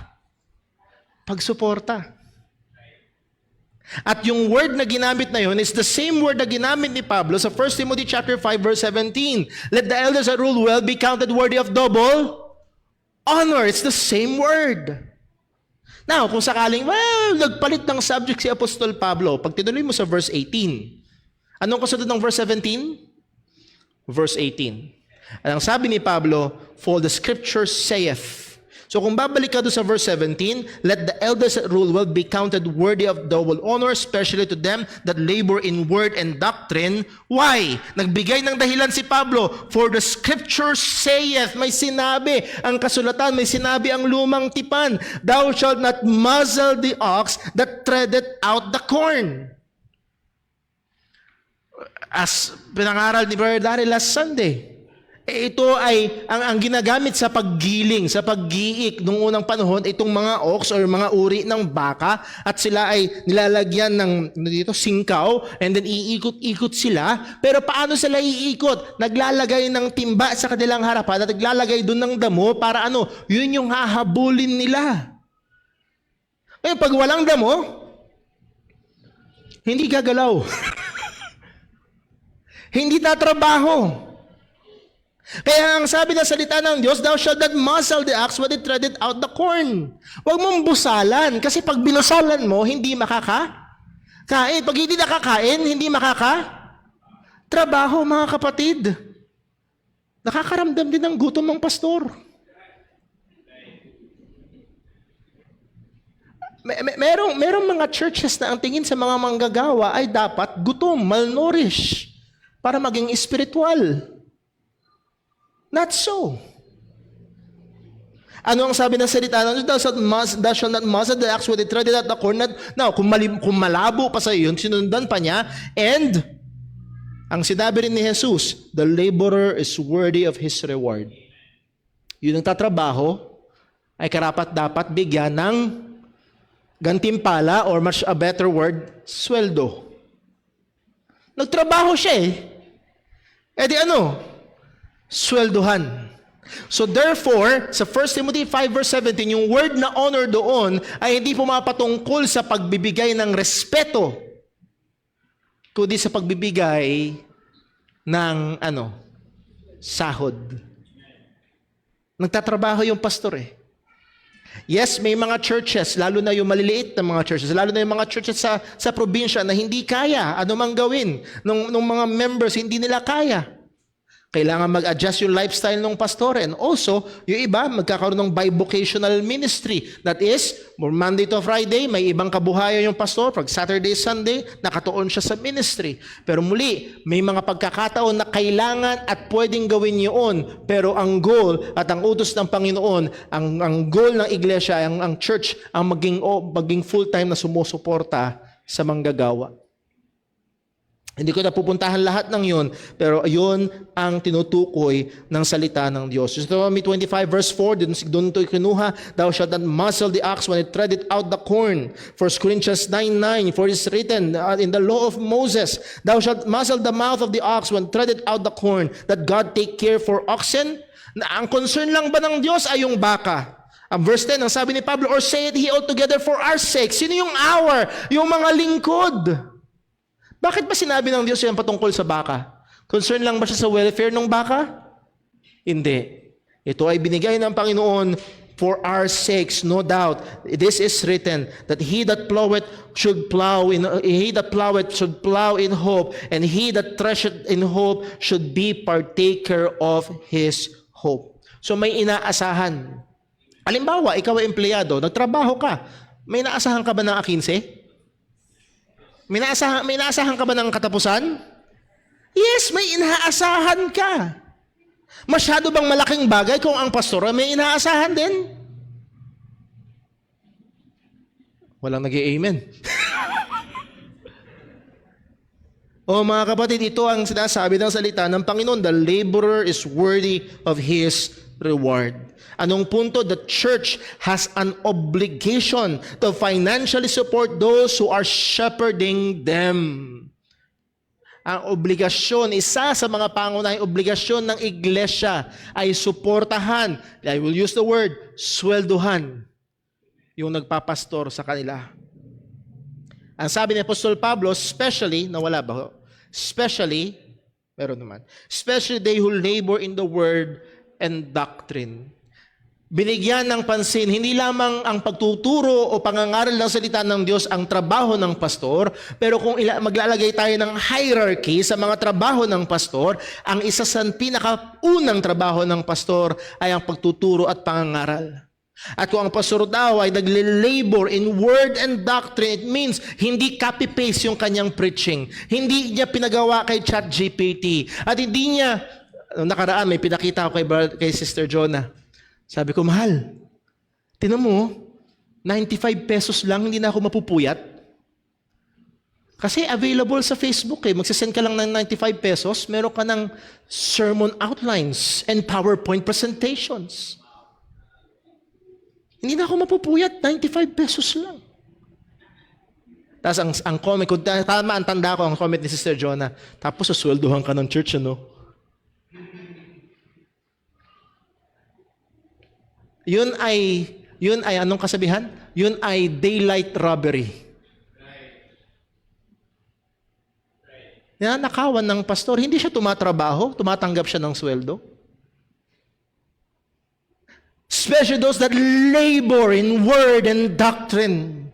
Pagsuporta. At yung word na ginamit na yun is the same word na ginamit ni Pablo sa 1 Timothy chapter 5 verse 17. Let the elders that rule well be counted worthy of double honor. It's the same word. Now, kung sakaling, nagpalit ng subject si Apostol Pablo, pag tinuloy mo sa verse 18, anong kasunod ng verse 17? Verse 18. Ang sabi ni Pablo, for the scripture saith. So kung babalik ka doon sa verse 17, let the elders that rule well be counted worthy of double honor, especially to them that labor in word and doctrine. Why? Nagbigay ng dahilan si Pablo, for the scripture saith, may sinabi ang kasulatan, may sinabi ang lumang tipan, thou shalt not muzzle the ox that treadeth out the corn. As pinangaral ni Brother Daryl last Sunday, ito ay ang ginagamit sa paggiling, sa paggiik nung unang panahon, itong mga ox or mga uri ng baka, at sila ay nilalagyan ng singkaw, and then iikot-ikot sila. Pero paano sila iikot? Naglalagay ng timba sa kanilang harapan at naglalagay doon ng damo para yun yung hahabulin nila. Ngayon, pag walang damo, hindi gagalaw. Hindi tatrabaho. Kaya ang sabi ng salita ng Diyos, thou shalt not muzzle the ox when it treadeth out the corn. Huwag mong busalan, kasi pag binusalan mo, hindi makakain. Pag hindi nakakain, hindi trabaho, mga kapatid. Nakakaramdam din ng gutom ng pastor. Merong mga churches na ang tingin sa mga manggagawa ay dapat gutom, malnourished, para maging spiritual. Not so. Ano ang sabi ng salita ng Diyos? Thou shalt not muzzle the ox when it treadeth out the corn. Now, kung malabo pa sa iyo, sinundan pa niya, and ang sinabi rin ni Jesus, the laborer is worthy of his reward. Yun ang tatrabaho ay karapat-dapat bigyan ng gantimpala, or much a better word, sweldo. Nagtrabaho siya sweldohan. So therefore, sa 1 Timothy 5 verse 17, yung word na honor doon ay hindi pumapatungkol sa pagbibigay ng respeto, kundi sa pagbibigay ng sahod. Nagtatrabaho yung pastor eh. Yes, may mga churches, lalo na yung maliliit na mga churches, lalo na yung mga churches sa probinsya na hindi kaya anumang gawin nung mga members, hindi nila kaya. Kailangan mag-adjust yung lifestyle ng pastor. And also, yung iba, magkakaroon ng bivocational ministry. That is, Monday to Friday, may ibang kabuhayan yung pastor. Pag Saturday, Sunday, nakatuon siya sa ministry. Pero muli, may mga pagkakataon na kailangan at pwedeng gawin yun. Pero ang goal at ang utos ng Panginoon, ang goal ng iglesia, ang church, ang maging full-time na sumusuporta sa manggagawa. Hindi ko na pupuntahan lahat ng yun, pero yun ang tinutukoy ng salita ng Diyos. Deuteronomy 25 verse 4, doon ito kinuha, thou shalt not muzzle the ox when it treadeth out the corn. 1 Corinthians 9:9, for it is written in the law of Moses, thou shalt muzzle the mouth of the ox when treadeth out the corn, that God take care for oxen. Ang concern lang ba ng Diyos ay yung baka? Ang verse 10, ang sabi ni Pablo, or saith he altogether for our sake. Sino yung our? Yung mga lingkod. Bakit ba sinabi ng Diyos yan patungkol sa baka? Concern lang ba siya sa welfare ng baka? Hindi. Ito ay binigay ng Panginoon for our sakes, no doubt. This is written that he that ploweth should plow in hope, and he that thresheth in hope should be partaker of his hope. So may inaasahan. Halimbawa, ikaw ay empleyado, nagtrabaho ka. May inaasahan ka ba ng A15? May inaasahan ka ba ng katapusan? Yes, may inaasahan ka. Masyado bang malaking bagay kung ang pastor may inaasahan din? Walang nag-i-amen. O mga kapatid, ito ang sinasabi ng salita ng Panginoon, the laborer is worthy of his reward. Anong punto? The church has an obligation to financially support those who are shepherding them. Ang obligasyon, isa sa mga pangunahing obligasyon ng iglesia ay suportahan, I will use the word, swelduhan, yung nagpapastor sa kanila. Ang sabi ni Apostol Pablo, especially, nawala ba? Especially, meron naman, especially they who labor in the word and doctrine. Binigyan ng pansin, hindi lamang ang pagtuturo o pangangaral ng salita ng Diyos ang trabaho ng pastor, pero kung maglalagay tayo ng hierarchy sa mga trabaho ng pastor, ang isa sa pinakaunang trabaho ng pastor ay ang pagtuturo at pangangaral. At kung ang pastor daw ay nagle-labor in word and doctrine, it means hindi copy-paste yung kanyang preaching. Hindi niya pinagawa kay ChatGPT. At hindi niya, nakaraan may pinakita ko kay Sister Jonah. Sabi ko, mahal, tinan mo, 95 pesos lang, hindi na ako mapupuyat. Kasi available sa Facebook eh. Magsasend ka lang ng 95 pesos, meron ka ng sermon outlines and PowerPoint presentations. Hindi na ako mapupuyat, 95 pesos lang. Tapos ang comment ko, tama ang tanda ko, ang comment ni Sister Jonah, tapos susweldohan ka ng church, ano? Yun ay anong kasabihan? Yun ay daylight robbery. Nakawan ng pastor, hindi siya tumatrabaho, tumatanggap siya ng sweldo. Especially those that labor in word and doctrine.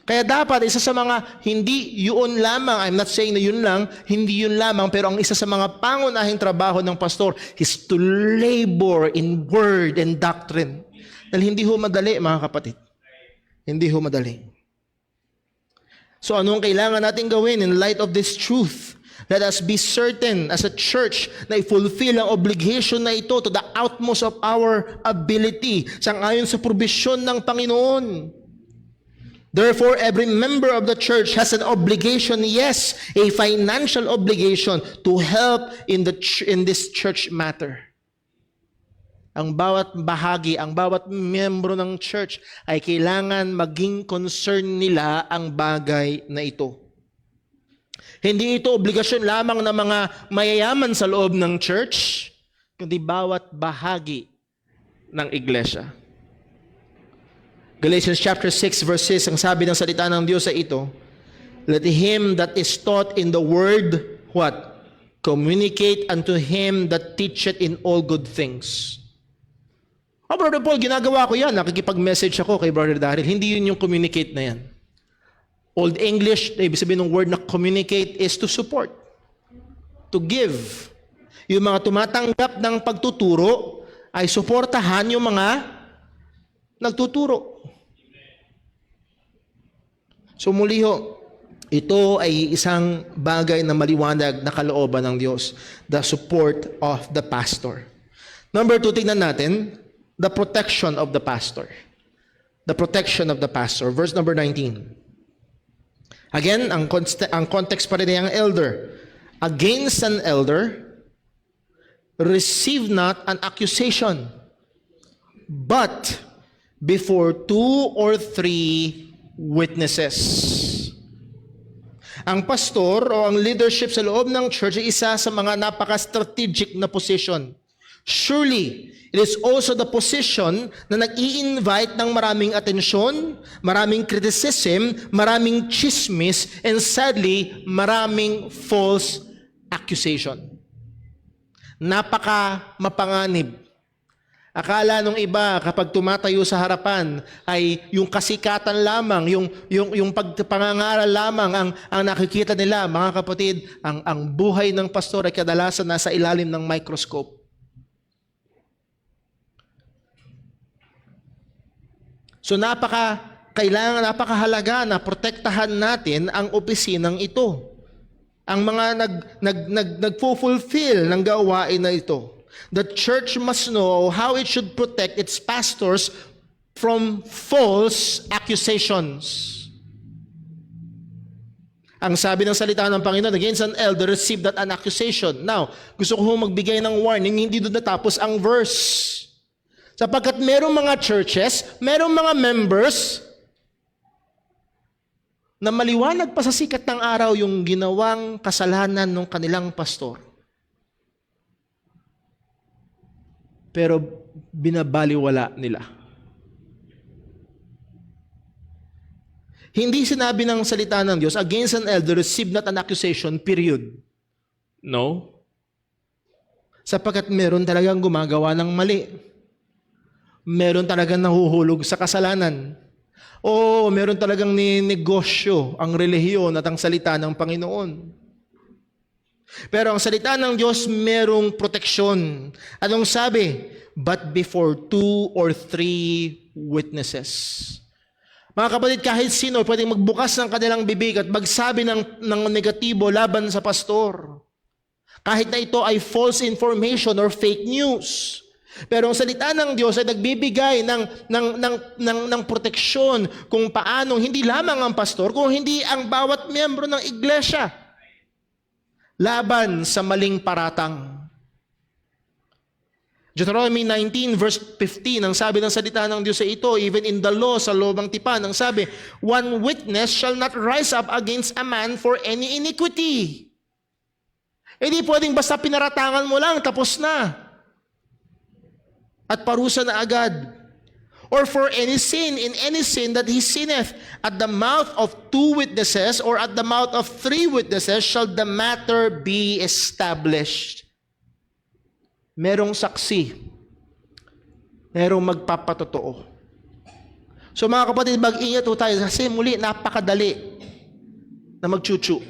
Kaya dapat, isa sa mga, hindi yun lamang, I'm not saying na yun lang, hindi yun lamang, pero ang isa sa mga pangunahing trabaho ng pastor is to labor in word and doctrine. Dahil hindi ho madali, mga kapatid. Hindi ho madali. So anong kailangan natin gawin in light of this truth? Let us be certain as a church na i-fulfill ang obligation na ito to the utmost of our ability, sangayon sa probisyon ng Panginoon. Therefore, every member of the church has an obligation, yes, a financial obligation to help in this church matter. Ang bawat bahagi, ang bawat miyembro ng church ay kailangan maging concern nila ang bagay na ito. Hindi ito obligasyon lamang ng mga mayayaman sa loob ng church, kundi bawat bahagi ng iglesia. Galatians chapter 6 verse 6, ang sabi ng salita ng Diyos sa ito, let him that is taught in the word, what? communicate unto him that teacheth in all good things. Brother Paul, ginagawa ko yan. Nakikipag-message ako kay Brother Daryl. Hindi yun yung communicate na yan. Old English, ibig sabihin ng word na communicate is to support, to give. Yung mga tumatanggap ng pagtuturo ay suportahan yung mga nagtuturo. So muli ho, ito ay isang bagay na maliwanag na kalooban ng Diyos, the support of the pastor. Number 2, tingnan natin, the protection of the pastor. The protection of the pastor. Verse number 19. Again, ang context pa rin ay ang elder. Against an elder, receive not an accusation, but before 2 or 3 witnesses. Ang pastor o ang leadership sa loob ng church ay isa sa mga napaka-strategic na position. Surely, it is also the position na nag-i-invite ng maraming atensyon, maraming criticism, maraming chismis, and sadly, maraming false accusation. Napaka mapanganib. Akala nung iba kapag tumatayo sa harapan ay yung kasikatan lamang, yung pagpangangaral lamang ang nakikita nila. Mga kapatid, ang buhay ng pastor ay kadalasan nasa ilalim ng microscope. So napakahalaga na protektahan natin ang opisinang ito. Ang mga nagfulfill ng gawain na ito. The church must know how it should protect its pastors from false accusations. Ang sabi ng salita ng Panginoon, against an elder, receive that an accusation. Now, gusto ko magbigay ng warning, hindi doon natapos ang verse. Sapagkat merong mga churches, merong mga members na maliwanag pa sa sikat ng araw yung ginawang kasalanan ng kanilang pastor. Pero binabaliwala nila. Hindi sinabi ng salita ng Diyos, against an elder, receive not an accusation, period. No. Sapagkat meron talagang gumagawa ng mali. Meron talagang nahuhulog sa kasalanan. O meron talagang ninegosyo ang relihiyon at ang salita ng Panginoon. Pero ang salita ng Diyos merong proteksyon. Anong sabi? But before 2 or 3 witnesses. Mga kapatid, kahit sino pwedeng magbukas ng kanilang bibig at magsabi ng negatibo laban sa pastor. Kahit na ito ay false information or fake news. Pero ang salita ng Diyos ay nagbibigay ng proteksyon kung paanong hindi lamang ang pastor, kung hindi ang bawat miyembro ng iglesia laban sa maling paratang. Deuteronomy 19 verse 15, ang sabi ng salita ng Diyos ay ito, even in the law, sa lobang tipan, ang sabi, one witness shall not rise up against a man for any iniquity. Hindi pwedeng basta pinaratangan mo lang, tapos na. At parusa na agad. Or for any sin, in any sin that he sinneth, at the mouth of 2 witnesses, or at the mouth of 3 witnesses, shall the matter be established. Merong saksi. Merong magpapatotoo. So mga kapatid, mag-ingat po tayo, kasi muli, napakadali na magchuchu.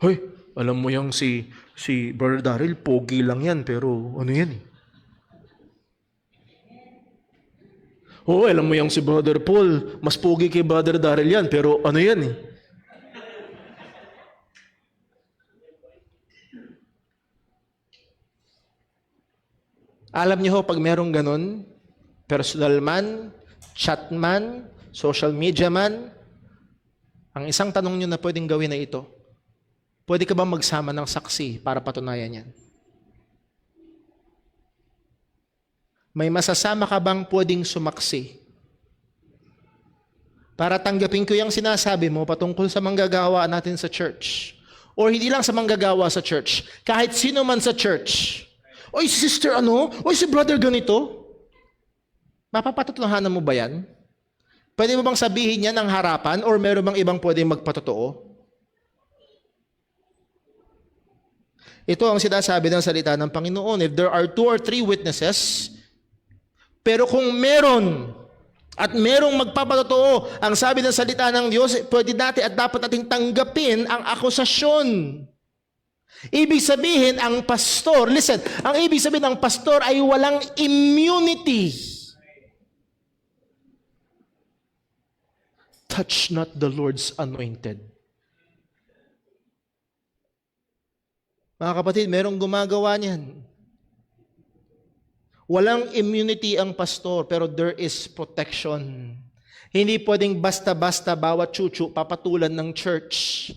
Hoy, alam mo yung si Brother Daryl, pogi lang yan, pero ano yan eh? Oo, alam mo yung si Brother Paul, mas pogi kay Brother Daryl yan, pero ano yan eh? Alam niyo ho, pag merong ganun, personal man, chat man, social media man, ang isang tanong niyo na pwedeng gawin na ito, pwede ka ba magsama ng saksi para patunayan yan? May masasama ka bang pwedeng sumaksi? Para tanggapin ko yung sinasabi mo patungkol sa manggagawa natin sa church. Or hindi lang sa manggagawa sa church. Kahit sino man sa church. Oy, sister ano? Oy, si brother ganito? Mapapatutuhanan mo ba yan? Pwede mo bang sabihin yan ng harapan or meron bang ibang pwedeng magpatotoo? Ito ang sinasabi ng salita ng Panginoon. If there are 2 or 3 witnesses, pero kung meron at merong magpapatotoo, ang sabi ng salita ng Diyos, pwede natin at dapat nating tanggapin ang akusasyon. Ibig sabihin, ang pastor, listen, ang ibig sabihin ng pastor ay walang immunity. Touch not the Lord's anointed. Mga kapatid, merong gumagawa niyan. Walang immunity ang pastor, pero there is protection. Hindi pwedeng basta-basta bawat chuchu papatulan ng church.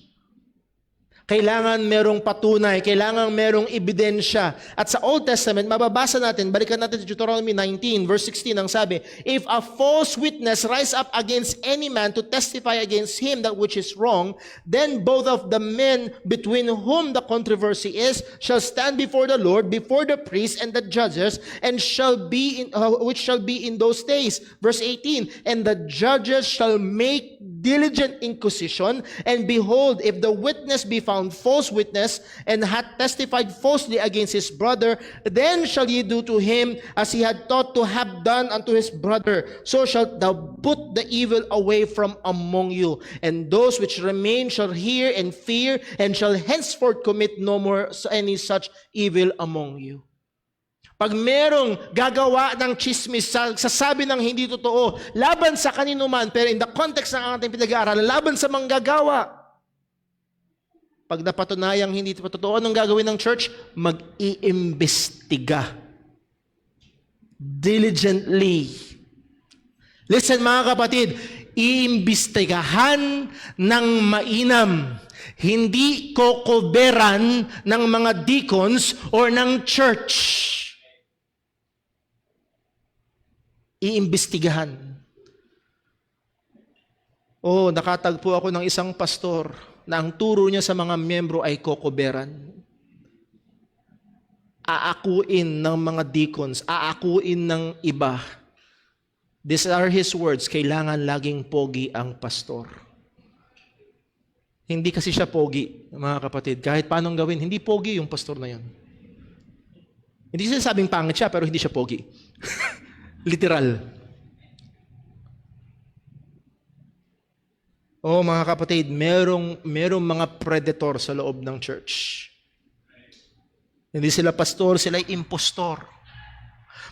Kailangan merong patunay, kailangan merong ebidensya. At sa Old Testament, mababasa natin, balikan natin sa Deuteronomy 19, verse 16, ang sabi, if a false witness rise up against any man to testify against him that which is wrong, then both of the men between whom the controversy is shall stand before the Lord, before the priests and the judges, and which shall be in those days. Verse 18, and the judges shall make diligent inquisition, and behold, if the witness be found false witness, and hath testified falsely against his brother, then shall ye do to him as he had thought to have done unto his brother. So shalt thou put the evil away from among you. And those which remain shall hear and fear, and shall henceforth commit no more any such evil among you. Pag merong gagawa ng chismis, sasabi ng hindi totoo, laban sa kanino man, pero in the context ng ating pinag-aaralan, laban sa manggagawa. Pag napatunayang hindi totoo, anong gagawin ng church? Mag-iimbestiga. Diligently. Listen mga kapatid, iimbestigahan ng mainam. Hindi kokoberan ng mga deacons or ng church. Iimbestigahan. Nakatagpo ako ng isang pastor na ang turo niya sa mga miyembro ay kokoberan. Aakuin ng mga deacons, aakuin ng iba. These are his words, kailangan laging pogi ang pastor. Hindi kasi siya pogi, mga kapatid. Kahit paanong gawin, hindi pogi yung pastor na yun. Hindi siya sabing pangit siya, pero hindi siya pogi. Literal. Mga kapatid, merong mga predator sa loob ng church. Hindi sila pastor, sila ay impostor.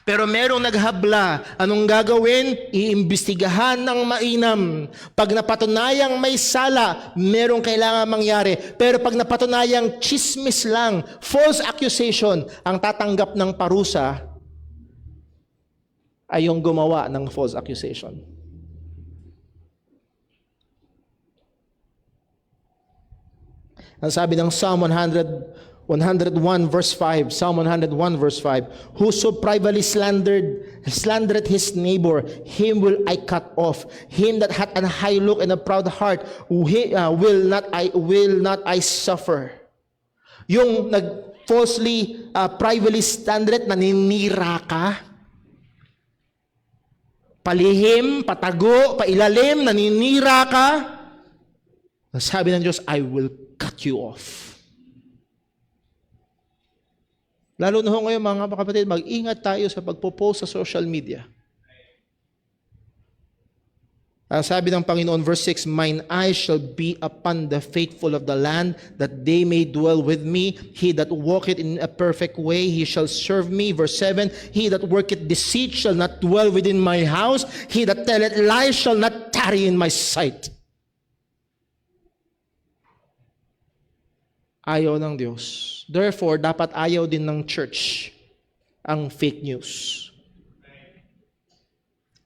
Pero merong naghabla, anong gagawin? Iimbestigahan ng mainam. Pag napatunayang may sala, merong kailangan mangyari. Pero pag napatunayang chismis lang, false accusation, ang tatanggap ng parusa ay yung gumawa ng false accusation. Ang sabi ng Psalm 101 verse 5, Psalm 101 verse 5, whoso privately slandereth his neighbor, him will I cut off. Him that hath an high look and a proud heart, will not I suffer. Yung falsely privately slandereth, naninira ka, palihim, patago, pailalim, naninira ka, sabi ng Diyos, I will cut you off. Lalo na ngayon mga kapatid, mag-ingat tayo sa pagpo-post sa social media. Ang sabi ng Panginoon, verse 6, mine eyes shall be upon the faithful of the land, that they may dwell with me. He that walketh in a perfect way, he shall serve me. Verse 7, he that worketh deceit shall not dwell within my house. He that telleth lies shall not tarry in my sight. Ayaw ng Diyos. Therefore, dapat ayaw din ng church ang fake news.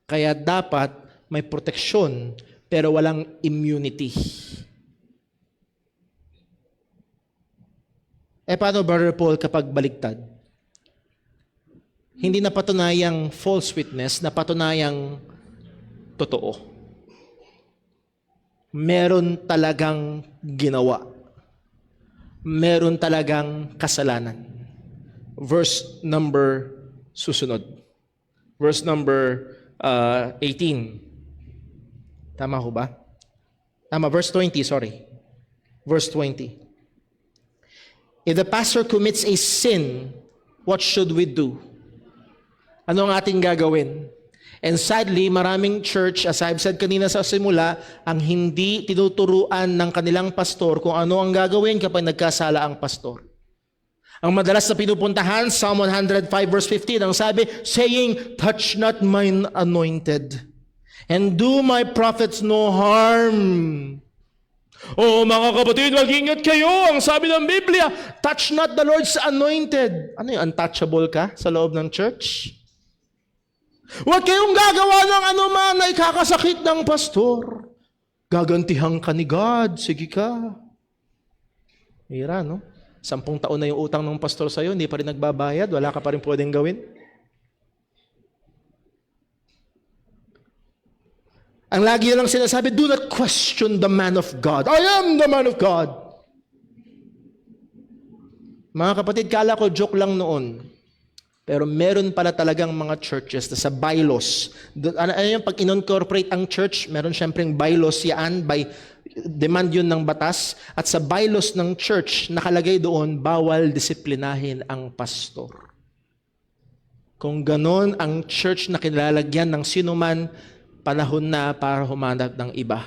Kaya dapat may proteksyon pero walang immunity. Paano, Brother Paul, kapag baliktad? Hindi napatunayang false witness, napatunayang totoo. Meron talagang ginawa. Meron talagang kasalanan. Verse number susunod. Verse number 18. Tama ho ba? Tama, verse 20, sorry. Verse 20. If the pastor commits a sin, what should we do? Ano ang ating gagawin? And sadly, maraming church, as I've said kanina sa simula, ang hindi tinuturuan ng kanilang pastor kung ano ang gagawin kapag nagkasala ang pastor. Ang madalas na pinupuntahan, Psalm 105 verse 15, ang sabi, saying, touch not mine anointed, and do my prophets no harm. Oh, mga kapatid, mag-ingat kayo. Ang sabi ng Biblia, touch not the Lord's anointed. Ano yung untouchable ka sa loob ng church? Huwag kayong gagawa ng anuman na ikakasakit ng pastor. Gagantihan ka ni God. Sige ka. Hira, no? 10 taon na yung utang ng pastor sa'yo, hindi pa rin nagbabayad, wala ka pa rin pwedeng gawin. Ang lagi lang sinasabi, do not question the man of God. I am the man of God. Mga kapatid, kala ko joke lang noon. Pero meron pala talagang mga churches na sa bylaws. Ano yung pag in-incorporate ang church, meron syempreng bylaws yan, by demand yun ng batas. At sa bylaws ng church, nakalagay doon, bawal disiplinahin ang pastor. Kung ganon ang church na kinilalagyan ng sinuman, panahon na para humanap ng iba.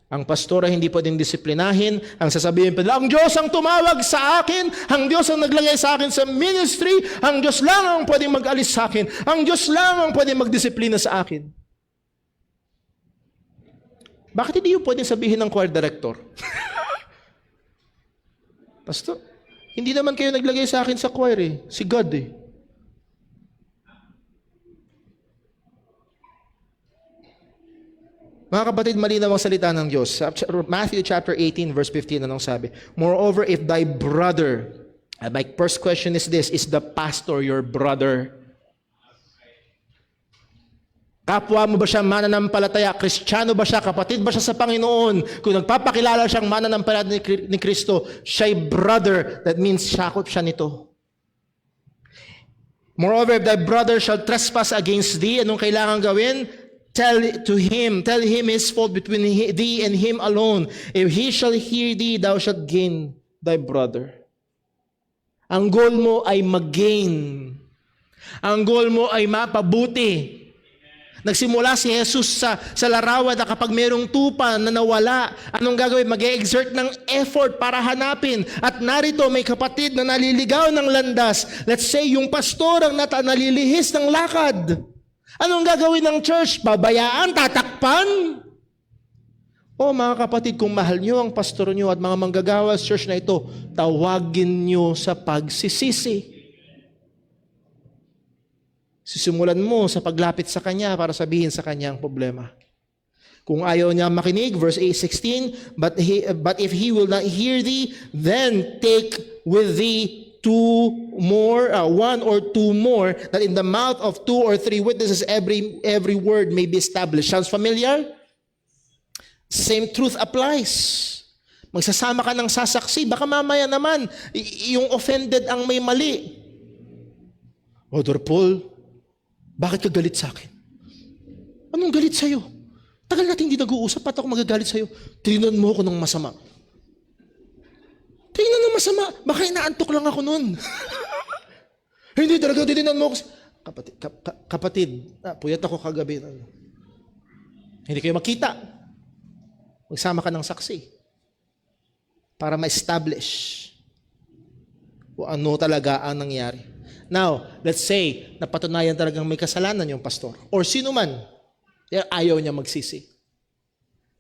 Ang pastor ay hindi pwedeng disiplinahin. Ang sasabihin pa, ang Diyos ang tumawag sa akin, ang Diyos ang naglagay sa akin sa ministry, ang Diyos lang ang pwedeng mag-alis sa akin, ang Diyos lang ang pwedeng magdisiplina sa akin. Bakit hindi yung pwedeng sabihin ng choir director? Pastor, hindi naman kayo naglagay sa akin sa choir eh. Si God eh. Mga kapatid, malinaw ang salita ng Diyos. Matthew chapter 18, verse 15, anong sabi? Moreover, if thy brother, my first question is this, is the pastor your brother? Kapwa mo ba siya mananampalataya? Kristiyano ba siya? Kapatid ba siya sa Panginoon? Kung nagpapakilala siyang mananampalataya ni Kristo, siya'y brother, that means sakop siya nito. Moreover, if thy brother shall trespass against thee, anong kailangan gawin? Tell him his fault between thee and him alone. If he shall hear thee, thou shalt gain thy brother. Ang goal mo ay mag-gain. Ang goal mo ay mapabuti. Nagsimula si Jesus sa larawan na kapag merong tupa na nawala, anong gagawin? Mag-exert ng effort para hanapin. At narito may kapatid na naliligaw ng landas. Let's say yung pastor ang nalilihis ng lakad. Anong gagawin ng church? Babayaan? Tatakpan? O mga kapatid, kung mahal nyo ang pastor nyo at mga manggagawa sa church na ito, tawagin nyo sa pagsisisi. Sisimulan mo sa paglapit sa kanya para sabihin sa kanya ang problema. Kung ayaw niya makinig, verse 8:16, but if he will not hear thee, then take with thee one or two more, that in the mouth of 2 or 3 witnesses every word may be established. Sounds familiar? Same truth applies. Magsasama ka ng sasaksi, baka mamaya naman yung offended ang may mali. Brother Paul, bakit ka galit sa akin? Anong galit sa'yo? Tagal natin hindi nag-uusap, ba't ako magagalit sa'yo? Tinignan mo ako ng masama. Tingnan ng masama, baka inaantok lang ako nun. Hindi talaga, tininan mo ako. Kapatid, puyat ako kagabi. Hindi kayo makita. Magsama ka ng saksi para ma-establish kung ano talaga ang nangyari. Now, let's say, napatunayan talagang may kasalanan yung pastor or sino man, ayaw niya magsisi.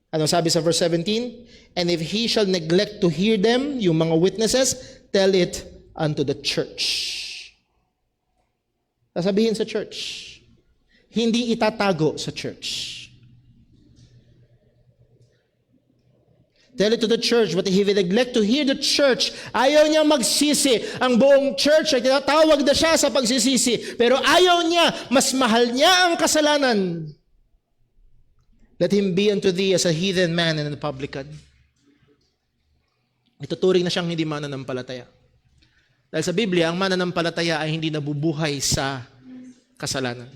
Ano sabi sa verse 17? And if he shall neglect to hear them, yung mga witnesses, tell it unto the church. Sasabihin sa church. Hindi itatago sa church. Tell it to the church, but if he neglect to hear the church, ayaw niya magsisi. Ang buong church ay tinatawag na siya sa pagsisisi. Pero ayaw niya, mas mahal niya ang kasalanan. Let him be unto thee as a heathen man and a publican. Ituturing na siyang hindi mananampalataya. Dahil sa Biblia, ang mananampalataya ay hindi nabubuhay sa kasalanan.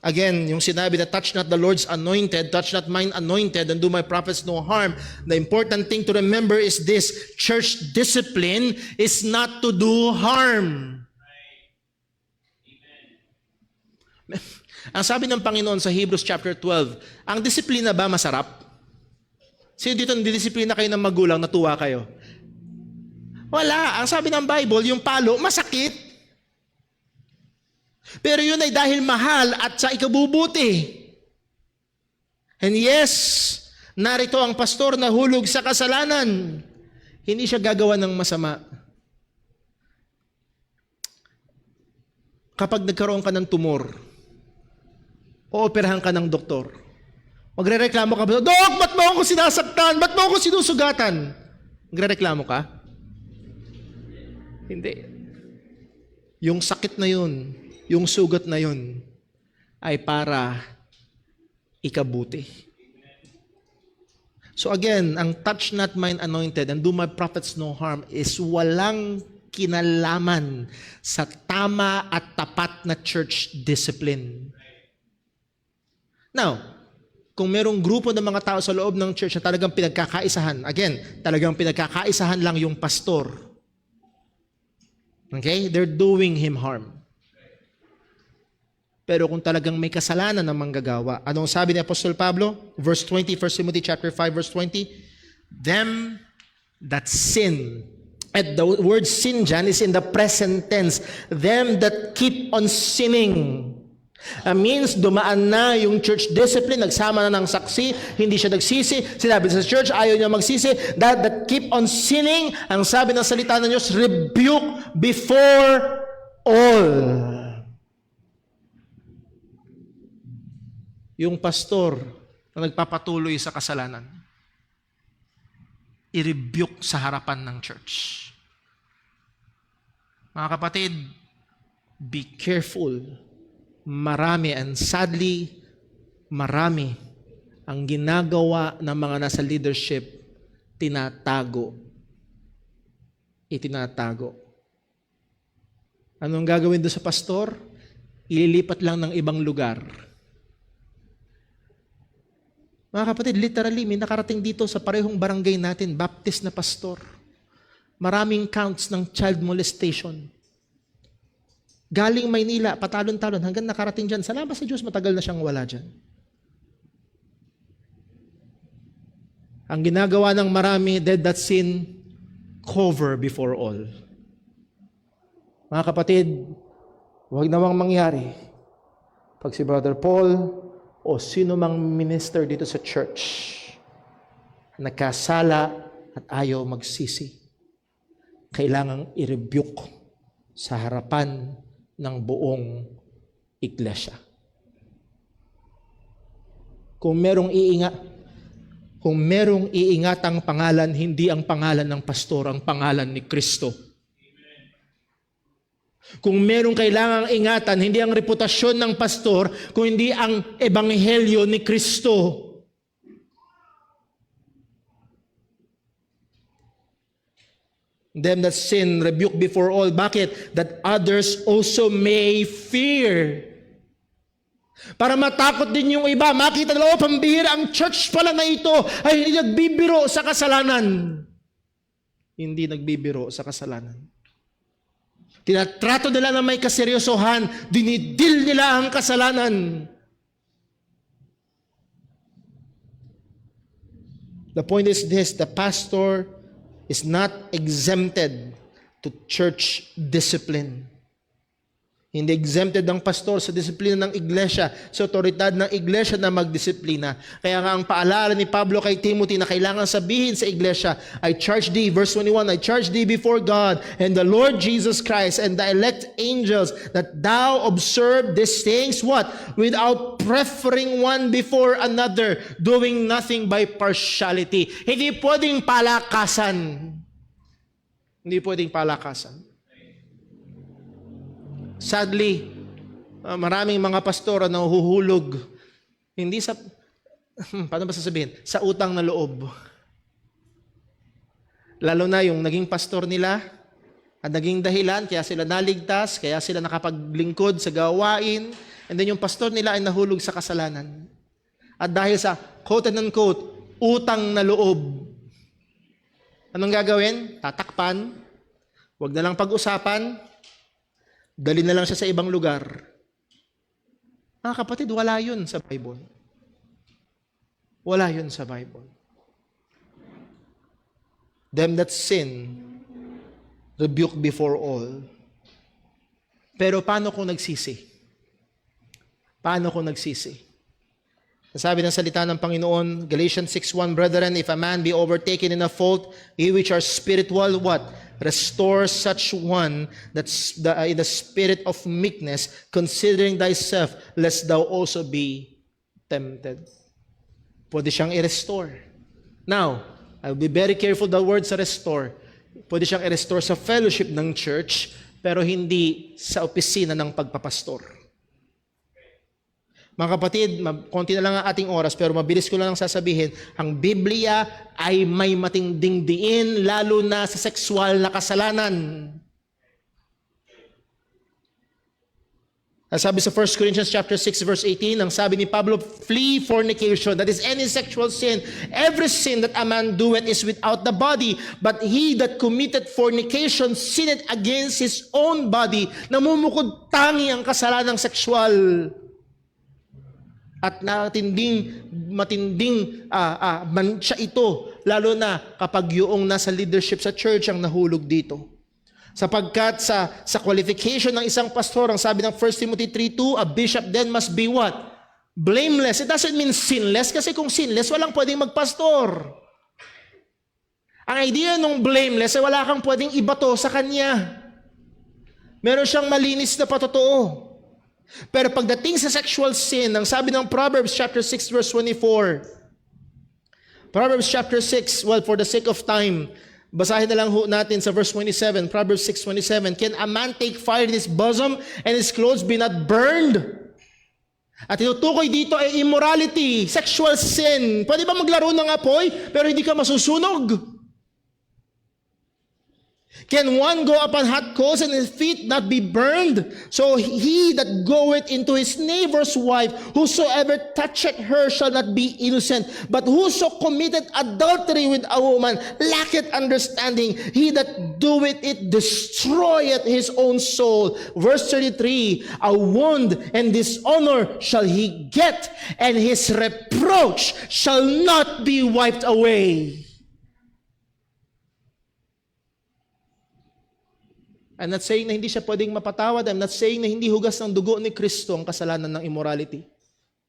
Again, yung sinabi na touch not the Lord's anointed, touch not mine anointed, and do my prophets no harm. The important thing to remember is this: church discipline is not to do harm. Ang sabi ng Panginoon sa Hebrews chapter 12, ang disiplina ba masarap? Sino dito nandidisiplina kayo ng magulang, natuwa kayo? Wala. Ang sabi ng Bible, yung palo, masakit. Pero yun ay dahil mahal at sa ikabubuti. And yes, narito ang pastor na hulog sa kasalanan. Hindi siya gagawa ng masama. Kapag nagkaroon ka ng tumor, ooperahan ka ng doktor, magrereklamo ka ba? Dok, ba't mo ako sinasaktan? Ba't mo ako sinusugatan? Magrereklamo ka? Hindi. Yung sakit na yun, yung sugat na yun, ay para ikabuti. So again, ang touch not mine anointed and do my prophets no harm is walang kinalaman sa tama at tapat na church discipline. Now, kung merong grupo ng mga tao sa loob ng church na talagang pinagkakaisahan, again, talagang pinagkakaisahan lang yung pastor. Okay? They're doing him harm. Pero kung talagang may kasalanan ng manggagawa, anong sabi ni Apostol Pablo? Verse 20, 1 Timothy chapter 5, verse 20, them that sin, and the word sin dyan is in the present tense, them that keep on sinning. Means dumaan na yung church discipline, nagsama na ng saksi, hindi siya nagsisi, sinabi sa church, ayaw niya magsisi, that keep on sinning, ang sabi ng salita ng Diyos, rebuke before all. Yung pastor na nagpapatuloy sa kasalanan, i-rebuke sa harapan ng church. Mga kapatid, be careful. Marami, and sadly, marami ang ginagawa ng mga nasa leadership, tinatago. Itinatago. Anong gagawin doon sa pastor? Ililipat lang ng ibang lugar. Mga kapatid, literally, may nakarating dito sa parehong barangay natin, Baptist na pastor. Maraming counts ng child molestation. Galing Maynila, patalon-talon, hanggang nakarating dyan. Salamat sa Diyos, matagal na siyang wala dyan. Ang ginagawa ng marami, dead that sin, cover before all. Mga kapatid, huwag namang mangyari. Pag si Brother Paul o sino mang minister dito sa church, nagkasala at ayaw magsisi, kailangang i-rebuke sa harapan ng buong iglesia. Kung merong iingatang pangalan, hindi ang pangalan ng pastor, ang pangalan ni Kristo. Kung merong kailangang ingatan, hindi ang reputasyon ng pastor, kundi ang ebanghelyo ni Kristo. Them that sin, rebuke before all. Bakit? That others also may fear. Para matakot din yung iba. Makita nila, pambihira, ang church pala na ito ay hindi nagbibiro sa kasalanan. Hindi nagbibiro sa kasalanan. Tinatrato nila na may kaseryosohan. Dinidil nila ang kasalanan. The point is this, the pastor is not exempted to church discipline. Hindi exempted ang pastor sa disiplina ng iglesia, sa otoridad ng iglesia na magdisiplina. Kaya nga ang paalala ni Pablo kay Timothy na kailangan sabihin sa iglesia, I charge thee, verse 21, I charge thee before God and the Lord Jesus Christ and the elect angels that thou observe these things, what? Without preferring one before another, doing nothing by partiality. Hindi pwedeng palakasan. Hindi pwedeng palakasan. Sadly, maraming mga pastor na nahuhulog hindi sa paano ba sasabihin? Sa utang na loob. Lalo na yung naging pastor nila at naging dahilan kaya sila naligtas, kaya sila nakapaglingkod sa gawain, And then yung pastor nila ay nahulog sa kasalanan. At dahil sa quote and unquote, utang na loob, anong gagawin? Tatakpan, wag na lang pag-usapan, dali na lang siya sa ibang lugar. Mga kapatid, wala yun sa Bible. Wala yun sa Bible. Them that sin, rebuke before all. Pero paano kung nagsisi? Paano kung nagsisi? Sabi ng salita ng Panginoon, Galatians 6:1, Brethren, if a man be overtaken in a fault, ye which are spiritual, what? Restore such one that's in the spirit of meekness, considering thyself, lest thou also be tempted. Pwede siyang i-restore. Now, I'll be very careful the word sa restore. Pwede siyang i-restore sa fellowship ng church, pero hindi sa opisina ng pagpapastor. Mga kapatid, konti na lang ang ating oras, pero mabilis ko lang sasabihin, ang Biblia ay may matinding diin, lalo na sa sexual na kasalanan. Sabi sa 1 Corinthians chapter 6 verse 18, ang sabi ni Pablo, flee fornication, that is any sexual sin. Every sin that a man doeth is without the body, but he that committed fornication sinned against his own body. Namumukod tangi ang kasalanang sexual. At matinding mansya ito, lalo na kapag yung nasa leadership sa church ang nahulog dito. Sapagkat sa qualification ng isang pastor, ang sabi ng 1 Timothy 3:2, a bishop then must be what? Blameless. It doesn't mean sinless, kasi kung sinless, walang pwedeng magpastor. Ang idea ng blameless ay wala kang pwedeng ibato sa kanya. Meron siyang malinis na patotoo. Pero pagdating sa sexual sin, ang sabi ng Proverbs chapter 6 verse 24, Proverbs chapter 6, well, for the sake of time, basahin na lang natin sa verse 27, Proverbs 6:27, can a man take fire in his bosom and his clothes be not burned? At tinutukoy dito ay immorality, sexual sin. Pwede ba maglaro ng apoy pero hindi ka masusunog? Can one go upon hot coals and his feet not be burned? So he that goeth into his neighbor's wife, whosoever toucheth her shall not be innocent. But whoso committed adultery with a woman lacketh understanding. He that doeth it destroyeth his own soul. Verse 33, a wound and dishonor shall he get, and his reproach shall not be wiped away. I'm not saying na hindi siya pwedeng mapatawad. I'm not saying na hindi hugas ng dugo ni Kristo ang kasalanan ng immorality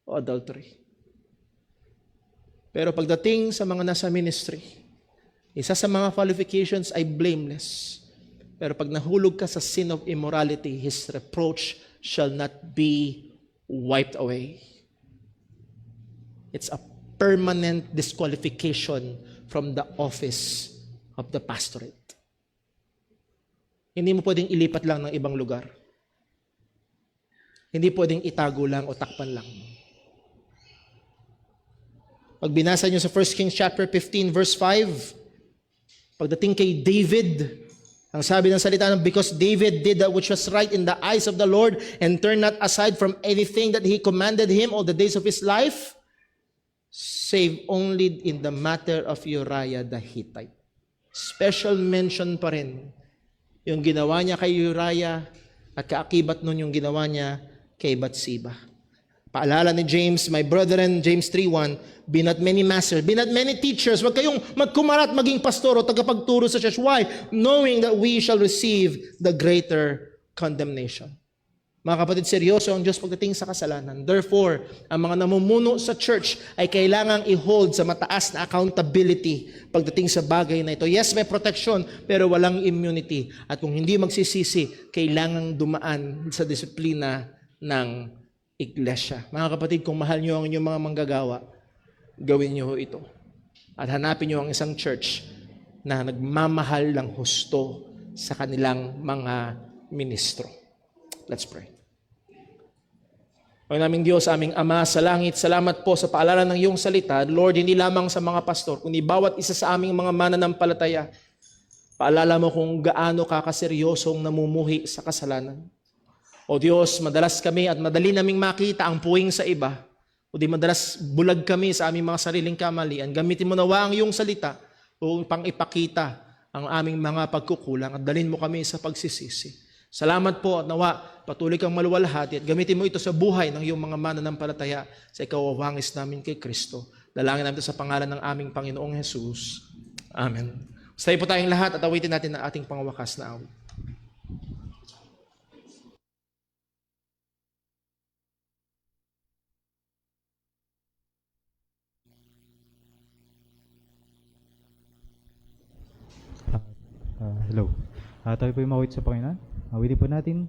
o adultery. Pero pagdating sa mga nasa ministry, isa sa mga qualifications ay blameless. Pero pag nahulog ka sa sin of immorality, his reproach shall not be wiped away. It's a permanent disqualification from the office of the pastorate. Hindi mo pwedeng ilipat lang ng ibang lugar. Hindi pwedeng itago lang o takpan lang. Pag binasa nyo sa 1 Kings chapter 15 verse 5, pagdating kay David, ang sabi ng salita, because David did that which was right in the eyes of the Lord and turned not aside from anything that he commanded him all the days of his life, save only in the matter of Uriah the Hittite. Special mention pa rin yung ginawa niya kay Uriah at kaakibat nun yung ginawa niya kay Bathsheba. Paalala ni James, my brethren, James 3:1, be not many masters, be not many teachers. Huwag kayong magkumarat maging pastor o tagapagturo sa church. Why? Knowing that we shall receive the greater condemnation. Mga kapatid, seryoso ang Diyos pagdating sa kasalanan. Therefore, ang mga namumuno sa church ay kailangang i-hold sa mataas na accountability pagdating sa bagay na ito. Yes, may protection, pero walang immunity. At kung hindi magsisisi, kailangang dumaan sa disiplina ng iglesia. Mga kapatid, kung mahal nyo ang inyong mga manggagawa, gawin nyo ito. At hanapin nyo ang isang church na nagmamahal ng husto sa kanilang mga ministro. Let's pray. O naming Diyos, aming Ama sa langit, salamat po sa paalala ng iyong salita. Lord, hindi lamang sa mga pastor, kundi bawat isa sa aming mga mananampalataya. Paalala mo kung gaano ka kaseryosong namumuhi sa kasalanan. O Diyos, madalas kami at madali naming makita ang puwing sa iba. O di madalas bulag kami sa aming mga sariling kamalian. Gamitin mo nawa ang iyong salita upang ipakita ang aming mga pagkukulang at dalhin mo kami sa pagsisisi. Salamat po at nawa patuloy kang maluwalhati at gamitin mo ito sa buhay ng iyong mga mananampalataya sa ikawawangis namin kay Kristo. Dalangin namin ito sa pangalan ng aming Panginoong Jesus. Amen. Stay po tayong lahat at awitin natin ang ating pangwakas na awit. Hello. Tayo po yung mawit sa Panginoon. Awitin po natin,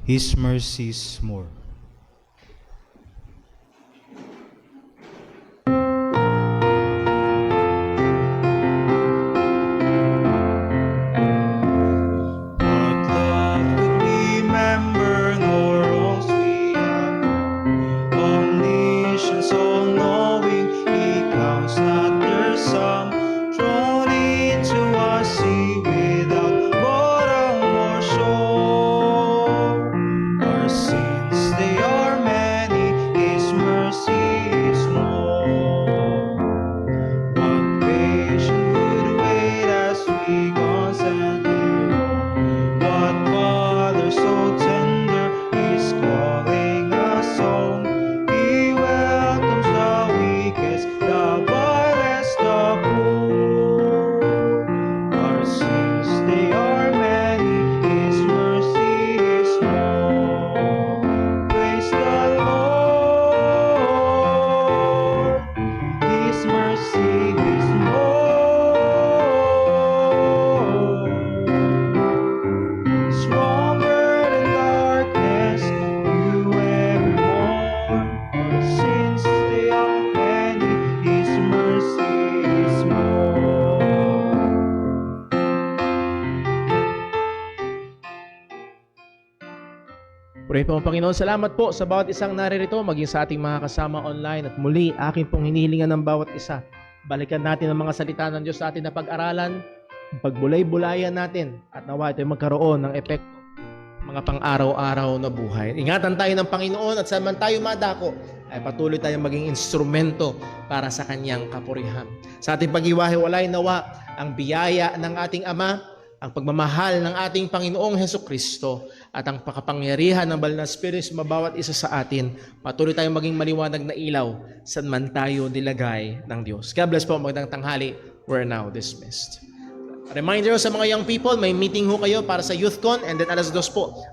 His mercies more. What love could remember, nor wrongs we have. Omniscience, all-knowing, He counts not their sum. Thrown into a sea without bottom or shore. Our sins, they are many, His mercy is more. What patient would wait as we constantly roam? What Father so tender is calling us home? He welcomes the weakest, the vilest, the poor. Our sins, they are many, His mercy is more. Praise the Lord, His mercy is more. Stronger than darkness, you evermore. Our sins, they are many, His mercy is more. Purihin po ang Panginoon. Salamat po sa bawat isang naririto, maging sa ating mga kasama online. At muli, aking pong hinihilingan ng bawat isa. Balikan natin ang mga salita ng Diyos sa atin na pag-aralan, pagbulay-bulayan natin, at nawa ito magkaroon ng epekto mga pang-araw-araw na buhay. Ingatan tayo ng Panginoon at saan man tayo madako, ay patuloy tayong maging instrumento para sa Kanyang kapurihan. Sa ating pag-iwahiwalay, nawa ang biyaya ng ating Ama, ang pagmamahal ng ating Panginoong Hesukristo at ang pakapangyarihan ng Banal na Espiritu sa bawat isa sa atin, patuloy tayong maging maliwanag na ilaw saan man tayo nilagay ng Diyos. God bless po, magandang tanghali. We're now dismissed. Reminder sa mga young people, may meeting ho kayo para sa YouthCon and then alas 2 po.